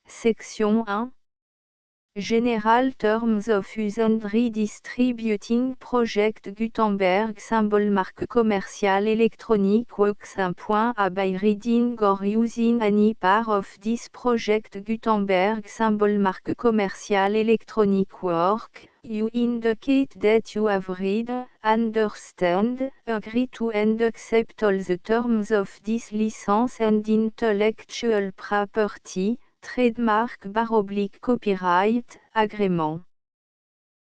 Section 1. General Terms of Use and Redistributing Project Gutenberg symbol marque commerciale électronique works. 1.a By reading or using any part of this Project Gutenberg symbol marque commerciale électronique work, you indicate that you have read, understand, agree to and accept all the terms of this license and intellectual property, trademark / copyright, agreement.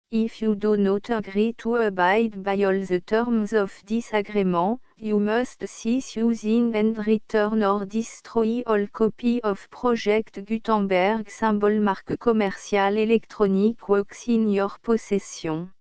If you do not agree to abide by all the terms of this agreement, you must cease using and return or destroy all copy of Project Gutenberg symbol marque commerciale électronique works in your possession.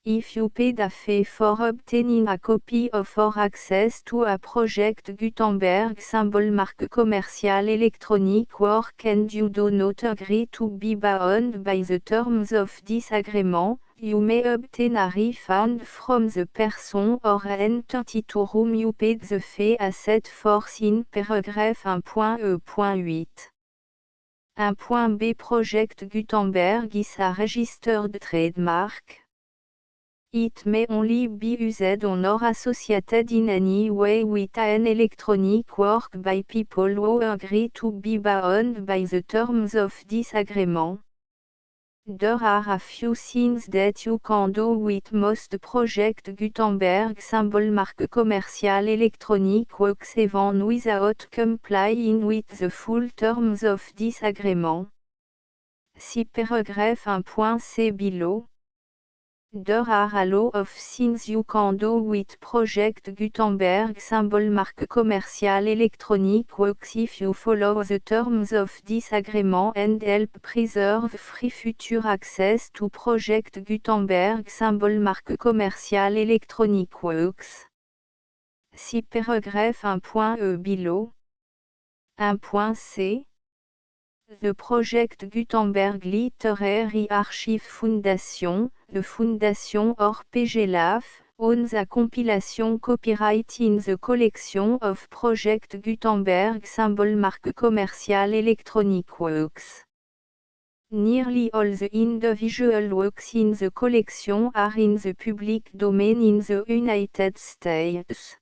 If you paid a fee for obtaining a copy of or access to a Project Gutenberg symbol marque commerciale électronique work and you do not agree to be bound by the terms of this agreement, you may obtain a refund from the person or entity to whom you paid the fee as set forth in paragraph 1.e.8. 1.b Project Gutenberg is a registered trademark. It may only be used on or associated in any way with an electronic work by people who agree to be bound by the terms of this agreement. There are a few things that you can do with most project Gutenberg symbol marque commerciale électronique works even without complying with the full terms of this agreement. See paragraph 1.c below. There are a lot of things you can do with Project Gutenberg symbol marque commerciale électronique works if you follow the terms of this agreement and help preserve free future access to Project Gutenberg symbol marque commerciale électronique works. See paragraph 1.e below. 1.c. The Project Gutenberg Literary Archive Foundation, the Foundation or PGLAF, owns a compilation copyright in the collection of Project Gutenberg symbol marque commerciale électronique works. Nearly all the individual works in the collection are in the public domain in the United States.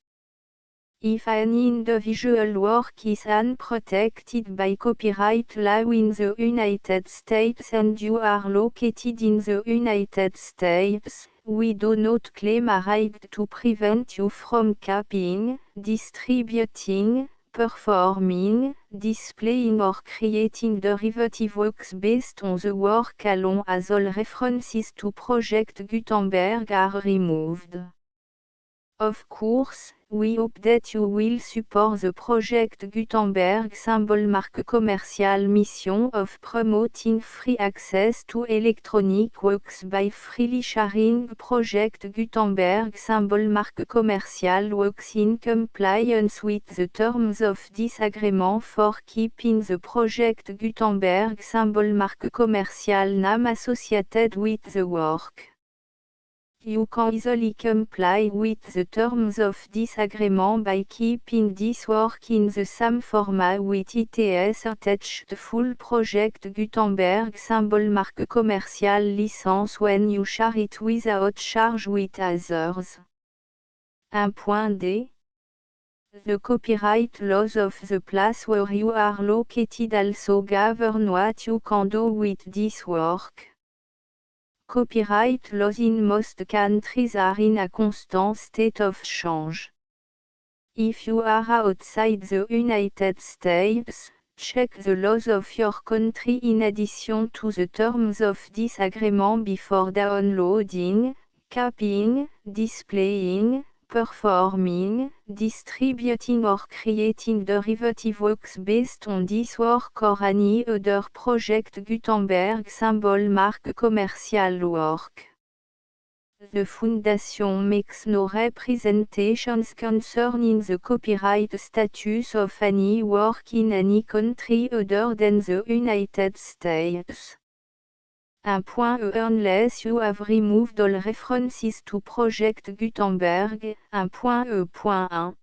If an individual work is unprotected by copyright law in the United States and you are located in the United States, we do not claim a right to prevent you from copying, distributing, performing, displaying or creating derivative works based on the work alone as all references to Project Gutenberg are removed. Of course, we hope that you will support the Project Gutenberg symbol marque commerciale mission of promoting free access to electronic works by freely sharing Project Gutenberg symbol marque commerciale works in compliance with the terms of this agreement for keeping the Project Gutenberg symbol marque commerciale name associated with the work. You can easily comply with the terms of this agreement by keeping this work in the same format with its attached full Project Gutenberg symbol marque commerciale license when you share it without charge with others. 1.d. The copyright laws of the place where you are located also govern what you can do with this work. Copyright laws in most countries are in a constant state of change. If you are outside the United States, check the laws of your country in addition to the terms of this agreement before downloading, copying, displaying, performing, distributing or creating derivative works based on this work or any other Project Gutenberg symbol marque commercial work. The Foundation makes no representations concerning the copyright status of any work in any country other than the United States. 1.e Unless you have removed all references to Project Gutenberg. 1.e.1.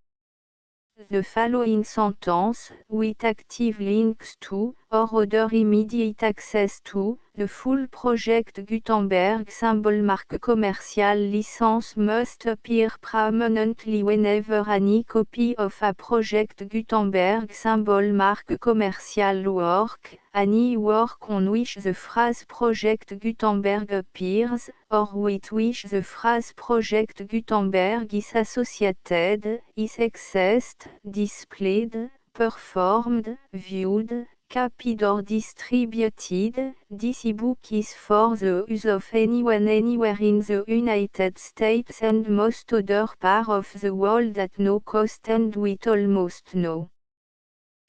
The following sentence, with active links to, or other immediate access to, the full Project Gutenberg symbol marque commerciale license must appear prominently whenever any copy of a Project Gutenberg symbol marque commerciale work, any work on which the phrase Project Gutenberg appears, or with which the phrase Project Gutenberg is associated, is accessed, displayed, performed, viewed, copied or distributed. This ebook is for the use of anyone anywhere in the United States and most other parts of the world at no cost and with almost no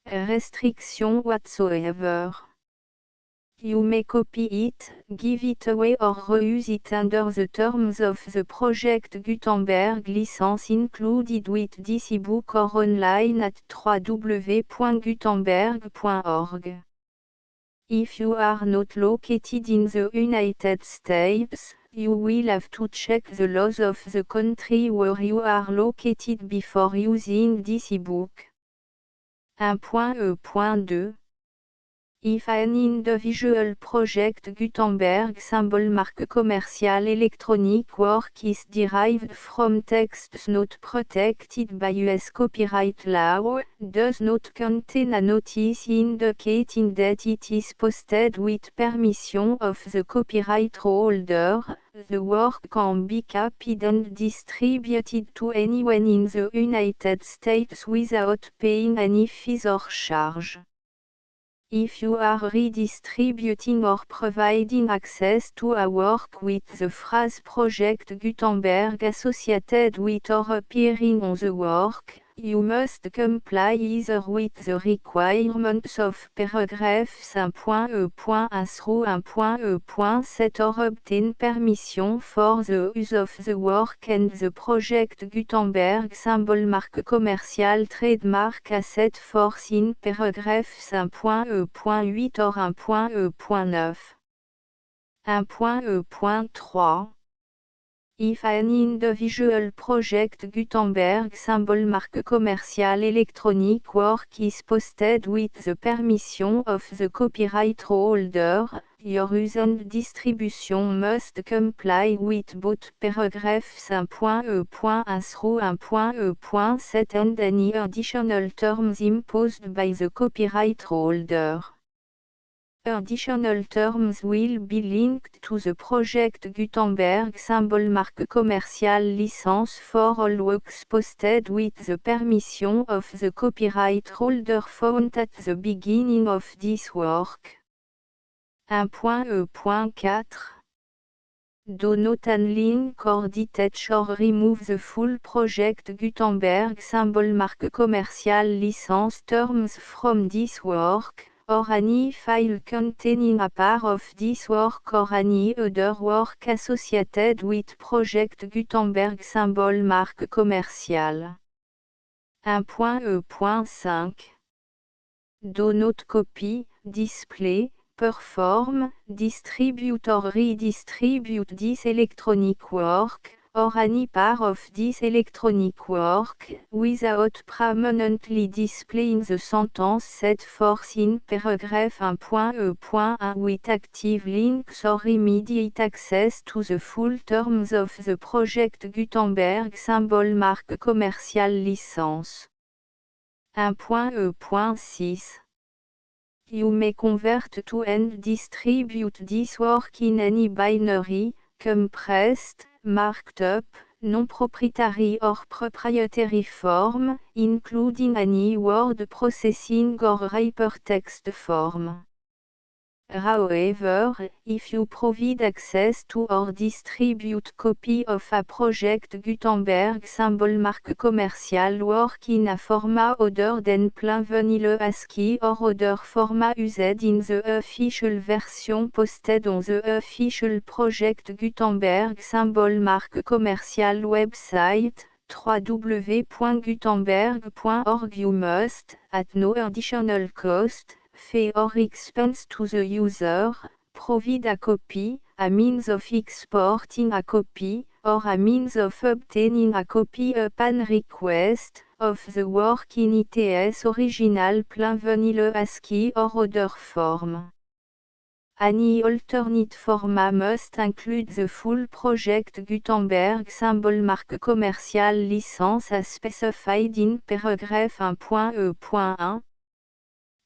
restriction whatsoever. You may copy it, give it away or reuse it under the terms of the Project Gutenberg license included with this ebook or online at www.gutenberg.org. If you are not located in the United States, you will have to check the laws of the country where you are located before using this ebook. 1.e.2. If an individual project Gutenberg symbol marque commerciale electronic work is derived from texts not protected by US copyright law, does not contain a notice indicating that it is posted with permission of the copyright holder, the work can be copied and distributed to anyone in the United States without paying any fees or charge. If you are redistributing or providing access to a work with the phrase Project Gutenberg associated with or appearing on the work, you must comply either with the requirements of paragraphs 1.e.1 through 1.e.7 or obtain permission for the use of the work and the Project Gutenberg symbol marque commerciale trademark asset force in paragraphs 1.e.8 or 1.e.9. 1.e.3 If an individual project Gutenberg symbol marque commerciale electronic work is posted with the permission of the copyright holder, your use and distribution must comply with both paragraphs 1.e.1 through 1.e.7 and any additional terms imposed by the copyright holder. Additional terms will be linked to the Project Gutenberg symbol marque commerciale license for all works posted with the permission of the copyright holder found at the beginning of this work. 1.e.4 Do not unlink or detach or remove the full Project Gutenberg symbol marque commerciale license terms from this work, or any file containing a part of this work or any other work associated with Project Gutenberg symbol marque commerciale. 1.e.5 Do not copy, display, perform, distribute or redistribute this electronic work, or any part of this electronic work, without permanently displaying the sentence set forth in paragraph 1.e.1 with active links or immediate access to the full terms of the Project Gutenberg symbol marque commerciale license. 1.e.6 You may convert to and distribute this work in any binary, compressed, marked up, non-proprietary or proprietary form, including any word processing or hypertext form. However, if you provide access to or distribute copy of a Project Gutenberg symbol marque commerciale work in a format other than plain vanilla ASCII or other format used in the official version posted on the official Project Gutenberg symbol marque commerciale website, www.gutenberg.org you must, at no additional cost, fee or expense to the user, provide a copy, a means of exporting a copy, or a means of obtaining a copy upon request, of the work in its original plain vanilla ASCII or other form. Any alternate format must include the full Project Gutenberg symbol marque commerciale license as specified in paragraph 1.e.1.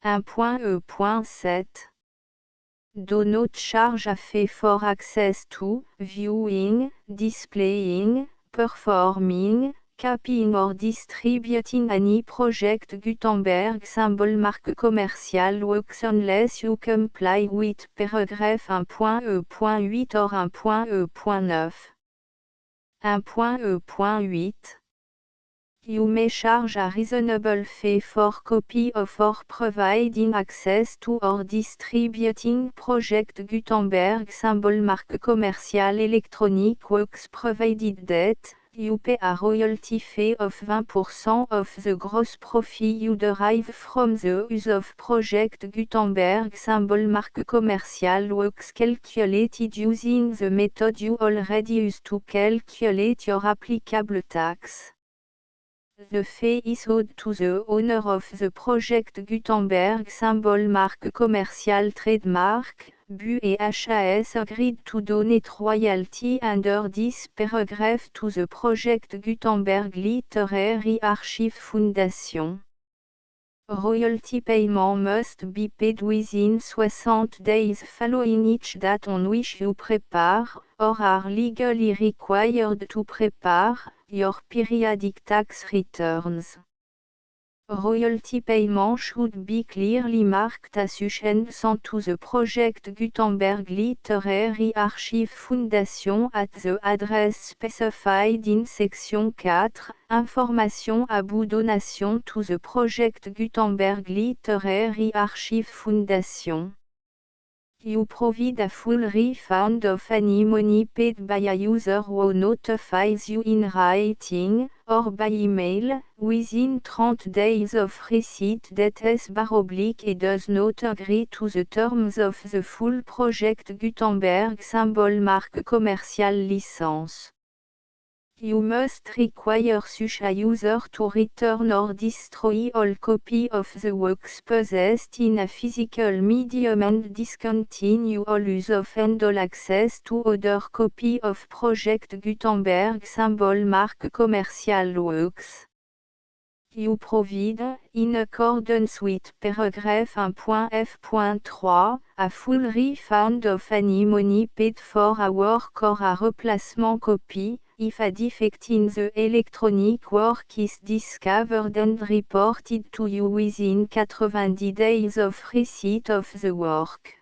1.e.7 Do not charge a fee for access to, viewing, displaying, performing, copying or distributing any Project Gutenberg symbol marque commerciale works unless you comply with paragraph 1.e.8 or 1.e.9. 1.e.8 You may charge a reasonable fee for copy of or providing access to or distributing Project Gutenberg symbol marque commerciale electronic works provided that you pay a royalty fee of 20% of the gross profit you derive from the use of Project Gutenberg symbol marque commerciale works calculated using the method you already use to calculate your applicable tax. The fee is owed to the owner of the project Gutenberg symbol marque commercial trademark. Bu et HAS agreed to donate royalty under this paragraph to the project Gutenberg Literary Archive Foundation. Royalty payment must be paid within 60 days following each date on which you prepare, or are legally required to prepare, your periodic tax returns. Royalty payment should be clearly marked as sent to the project Gutenberg Literary Archive Foundation at the address specified in section 4, Information about donation to the project Gutenberg Literary Archive Foundation. You provide a full refund of any money paid by a user who notifies you in writing, or by email, within 30 days of receipt that is / does not agree to the terms of the full project Gutenberg symbol marque commercial license. You must require such a user to return or destroy all copy of the works possessed in a physical medium and discontinue all use of and all access to other copy of Project Gutenberg symbol marque commercial works. You provide, in accordance with paragraph 1.f.3, a full refund of any money paid for a work or a replacement copy, if a defect in the electronic work is discovered and reported to you within 90 days of receipt of the work.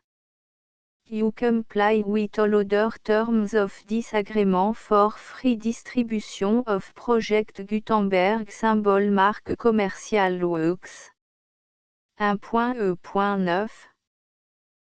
You comply with all other terms of this agreement for free distribution of Project Gutenberg symbol marque commercial works. 1.e.9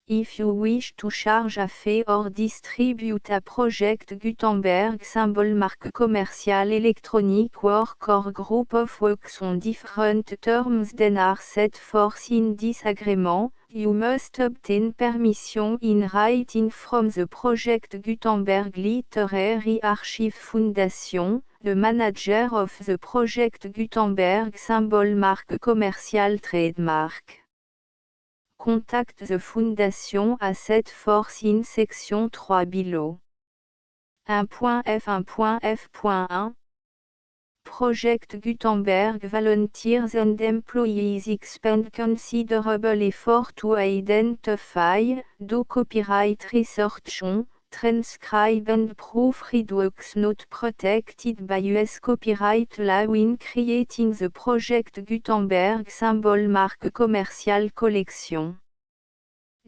If you wish to charge a fee or distribute a Project Gutenberg symbol marque commercial electronic work or group of works on different terms than are set forth in this agreement, you must obtain permission in writing from the Project Gutenberg Literary Archive Foundation, the manager of the Project Gutenberg symbol marque commercial trademark. Contact the Foundation à set forth in section 3 below. 1.f1.f.1 Project Gutenberg volunteers and employees expend considerable effort to identify, do copyright research on, transcribe and proofread works not protected by US copyright law in creating the Project Gutenberg symbol marque commercial collection.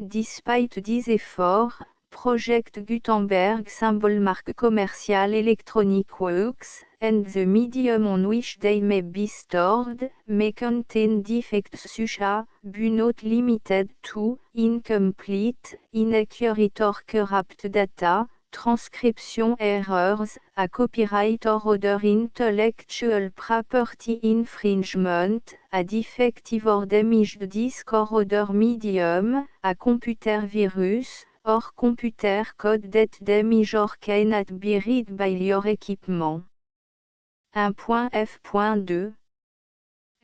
Despite these efforts, Project Gutenberg symbol marque commercial electronic works, and the medium on which they may be stored, may contain defects such as, but not limited to, incomplete, inaccurate or corrupt data, transcription errors, a copyright or other intellectual property infringement, a defective or damaged disk or other medium, a computer virus, or computer code that damage or cannot be read by your equipment. 1.f.2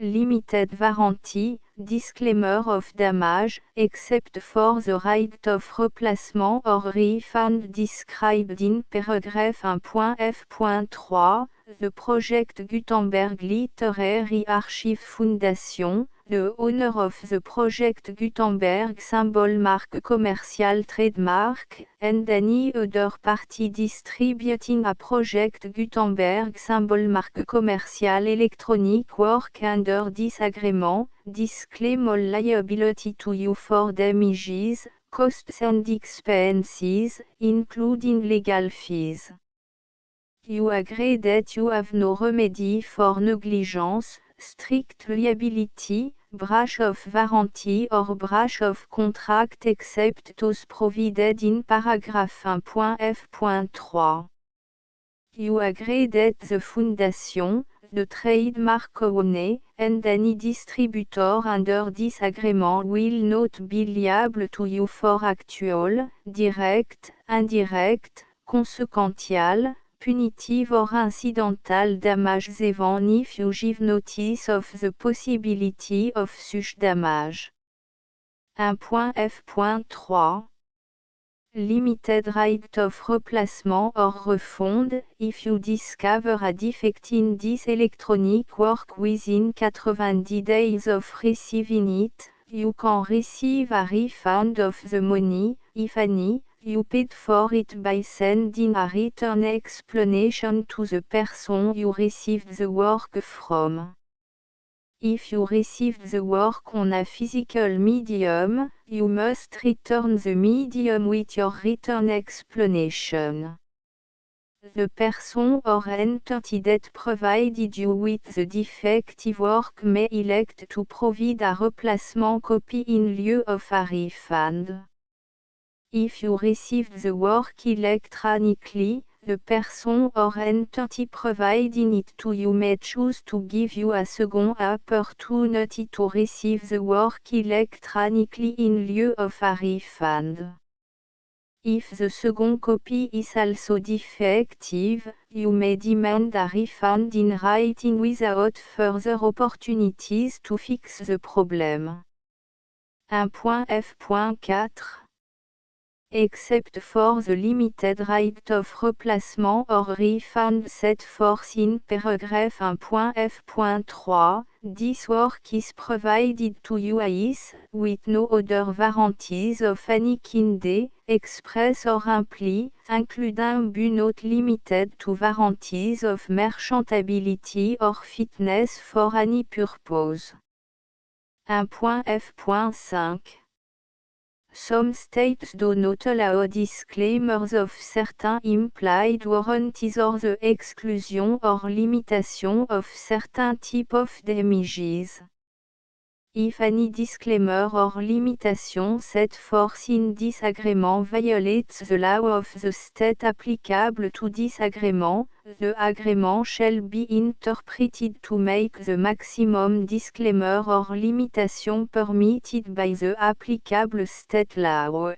Limited warranty, disclaimer of damage, except for the right of replacement or refund described in paragraph 1.f.3, the Project Gutenberg Literary Archive Foundation, the owner of the Project Gutenberg symbol marque commercial trademark, and any other party distributing a Project Gutenberg symbol marque commercial electronic work under this agreement, disclaim all liability to you for damages, costs and expenses, including legal fees. You agree that you have no remedy for negligence, strict liability, breach of warranty or breach of contract except those provided in paragraph 1.f.3. You agree that the Foundation, the trademark owner, and any distributor under this agreement will not be liable to you for actual, direct, indirect, consequential, punitive or incidental damages even if you give notice of the possibility of such damage. 1.f.3 Limited right of replacement or refund, if you discover a defect in this electronic work within 90 days of receiving it, you can receive a refund of the money, if any, you paid for it by sending a written explanation to the person you received the work from. If you received the work on a physical medium, you must return the medium with your written explanation. The person or entity that provided you with the defective work may elect to provide a replacement copy in lieu of a refund. If you received the work electronically, the person or entity providing it to you may choose to give you a second opportunity to receive the work electronically in lieu of a refund. If the second copy is also defective, you may demand a refund in writing without further opportunities to fix the problem. 1.f.4 Except for the limited right of replacement or refund set forth in paragraph 1.f.3, this work is provided to you as, with no other warranties of any kind, express or implied, including but not limited to warranties of merchantability or fitness for any purpose. 1.f.5 Some states do not allow disclaimers of certain implied warranties or the exclusion or limitation of certain type of damages. If any disclaimer or limitation set forth in this agreement violates the law of the state applicable to this agreement, the agreement shall be interpreted to make the maximum disclaimer or limitation permitted by the applicable state law.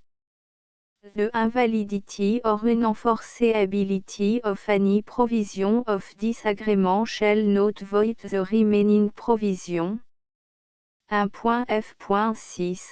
The invalidity or unenforceability of any provision of this agreement shall not void the remaining provision. 1.f.6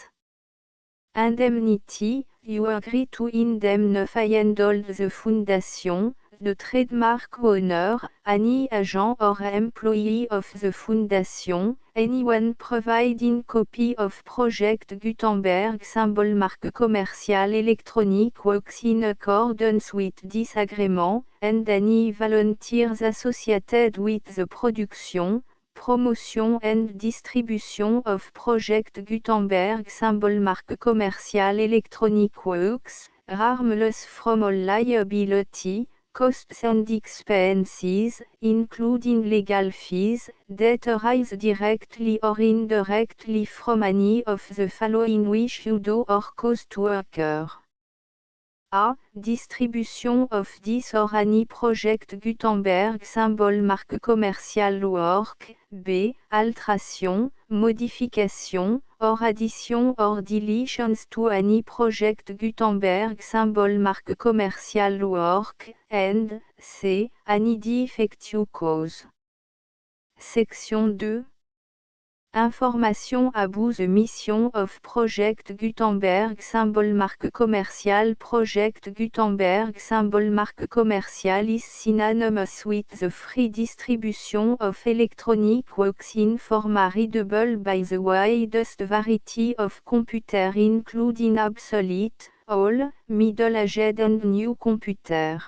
Indemnity, you agree to indemnify and all the foundation, the trademark owner, any agent or employee of the foundation, anyone providing copy of Project Gutenberg symbol marque commercial electronic works in accordance with this agreement, and any volunteers associated with the production, promotion and distribution of Project Gutenberg symbol marque commercial electronic works, harmless from all liability, costs and expenses, including legal fees, that arise directly or indirectly from any of the following which you do or cause to occur. A. Distribution of this or any Project Gutenberg symbol marque commercial work. B. Alteration, modification, or addition or deletions to any Project Gutenberg symbol marque commercial work. And C. Any defect you cause. Section 2. Information about the mission of Project Gutenberg symbol marque commercial. Project Gutenberg symbol marque commercial is synonymous with the free distribution of electronic works in format readable by the widest variety of computers including obsolete, old, middle-aged and new computers.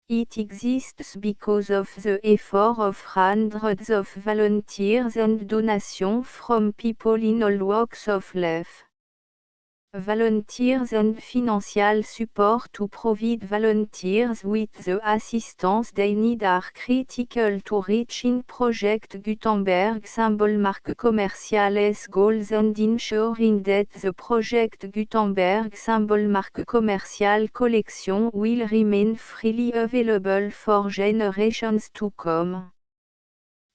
It exists because of the effort of hundreds of volunteers and donations from people in all walks of life. Volunteers and financial support to provide volunteers with the assistance they need are critical to reaching Project Gutenberg symbol marque commercial's goals and ensuring that the Project Gutenberg symbol marque commercial collection will remain freely available for generations to come.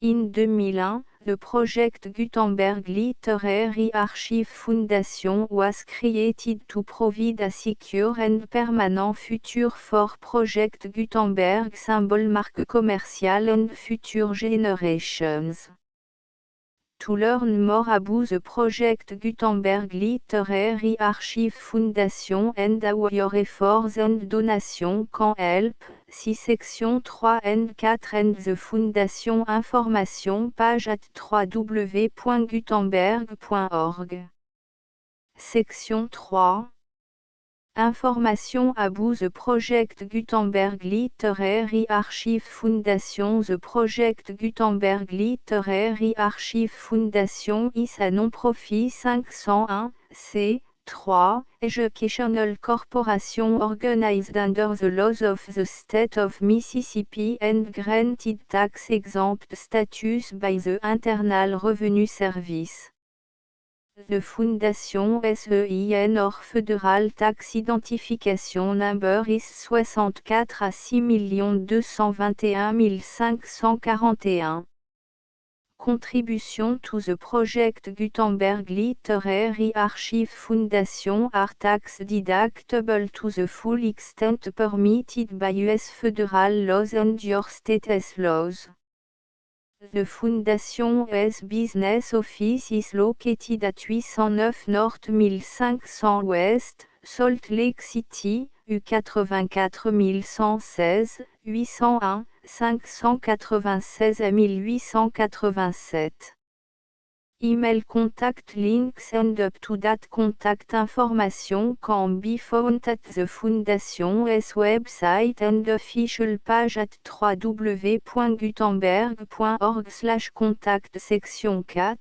In 2001, The project Gutenberg Literary Archive Foundation was created to provide a secure and permanent future for Project Gutenberg symbol marque commercial and future generations. To learn more about the project Gutenberg Literary Archive Foundation and how your efforts and donations can help, see section 3 and 4 and the Foundation information page at www.gutenberg.org. Section 3. Information about the project Gutenberg Literary Archive Foundation. The project Gutenberg Literary Archive Foundation is a non-profit 501 c3 educational corporation organized under the laws of the state of Mississippi and granted tax-exempt status by the Internal Revenue Service. The Fondation SEIN or Federal Tax Identification Number is 64 à 6 221 541. Contribution to the project Gutenberg Literary Archive Foundation are tax deductible to the full extent permitted by U.S. federal laws and your state's laws. The Foundation's business office is located at 809 North 1500 West, Salt Lake City, U84116, 801, 596 à 1887. Email contact links and up-to-date contact information can be found at the Foundation's website and official page at www.gutenberg.org/contact. Section 4.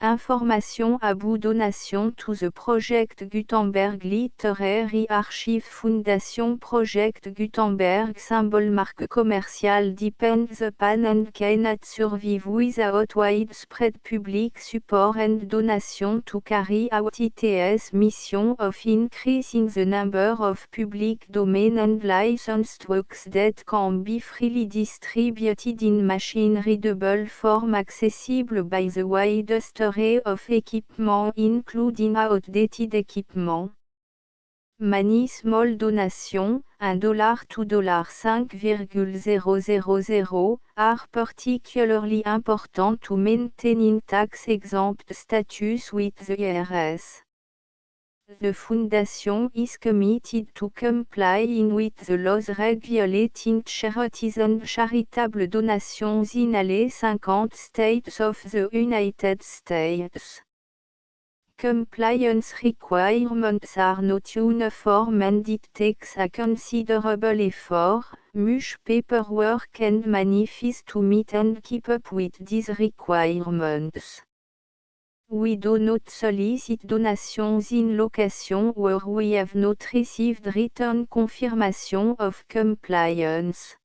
Information about donation to the project Gutenberg Literary Archive Foundation. Project Gutenberg symbol marque commercial depends upon and cannot survive without widespread public support and donation to carry out its mission of increasing the number of public domain and licensed works that can be freely distributed in machine-readable form accessible by the widest array of equipment including outdated equipment. Many small donations, $1 to $5,000, are particularly important to maintaining tax-exempt status with the IRS. The Foundation is committed to complying with the laws regulating charities and charitable donations in all 50 states of the United States. Compliance requirements are not uniform and it takes a considerable effort, much paperwork and money fees to meet and keep up with these requirements. We do not solicit donations in locations where we have not received written confirmation of compliance.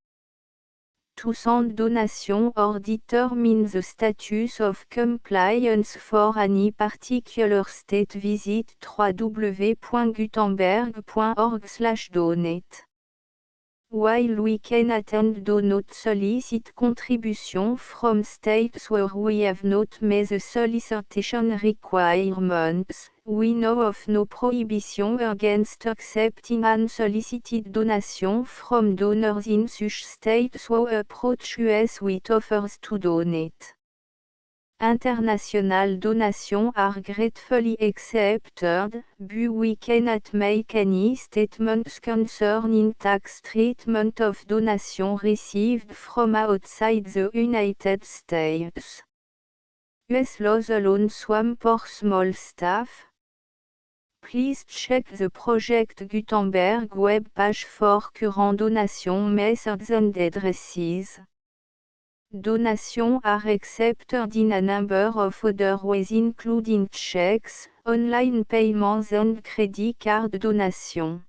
To send donation or determine the status of compliance for any particular state, visit www.gutenberg.org/donate. While we cannot and do not solicit contributions from states where we have not met the solicitation requirements, we know of no prohibition against accepting unsolicited donations from donors in such states who approach us with offers to donate. International donations are gratefully accepted, but we cannot make any statements concerning tax treatment of donations received from outside the United States. US laws alone swam for small staff. Please check the Project Gutenberg web page for current donation methods and addresses. Donations are accepted in a number of other ways including checks, online payments and credit card donations.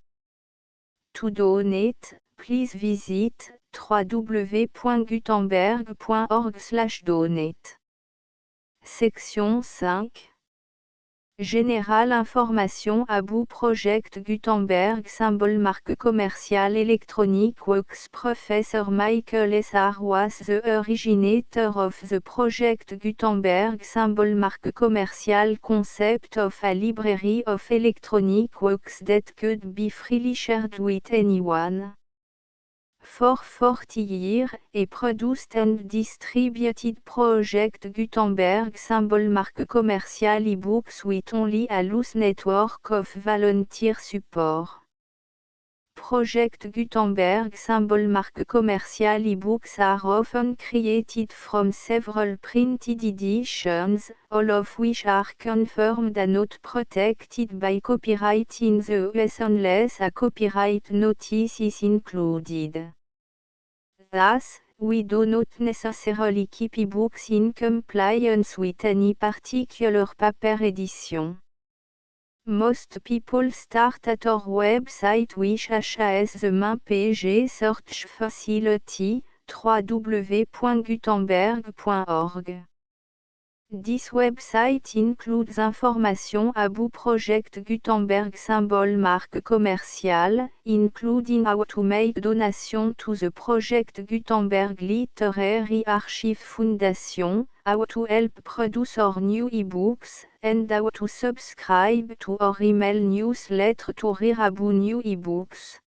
To donate, please visit www.gutenberg.org/donate. Section 5. Général information Abou Project Gutenberg symbole marque commerciale électronique Works Professor Michael S.R. was the originator of the project Gutenberg symbole marque commerciale concept of a library of electronic works that could be freely shared with anyone. For 40 years, a produced and distributed Project Gutenberg symbol marque commerciale ebooks with only a loose network of volunteer support. Project Gutenberg symbol marque commerciale ebooks are often created from several printed editions, all of which are confirmed and not protected by copyright in the US unless a copyright notice is included. Thus, we do not necessarily keep ebooks in compliance with any particular paper edition. Most people start at our website which has the main page search facility, www.gutenberg.org. This website includes information about Project Gutenberg symbol marque commerciale, including how to make donation to the Project Gutenberg Literary Archive Foundation, how to help produce our new ebooks, and how to subscribe to our email newsletter to hear about new ebooks.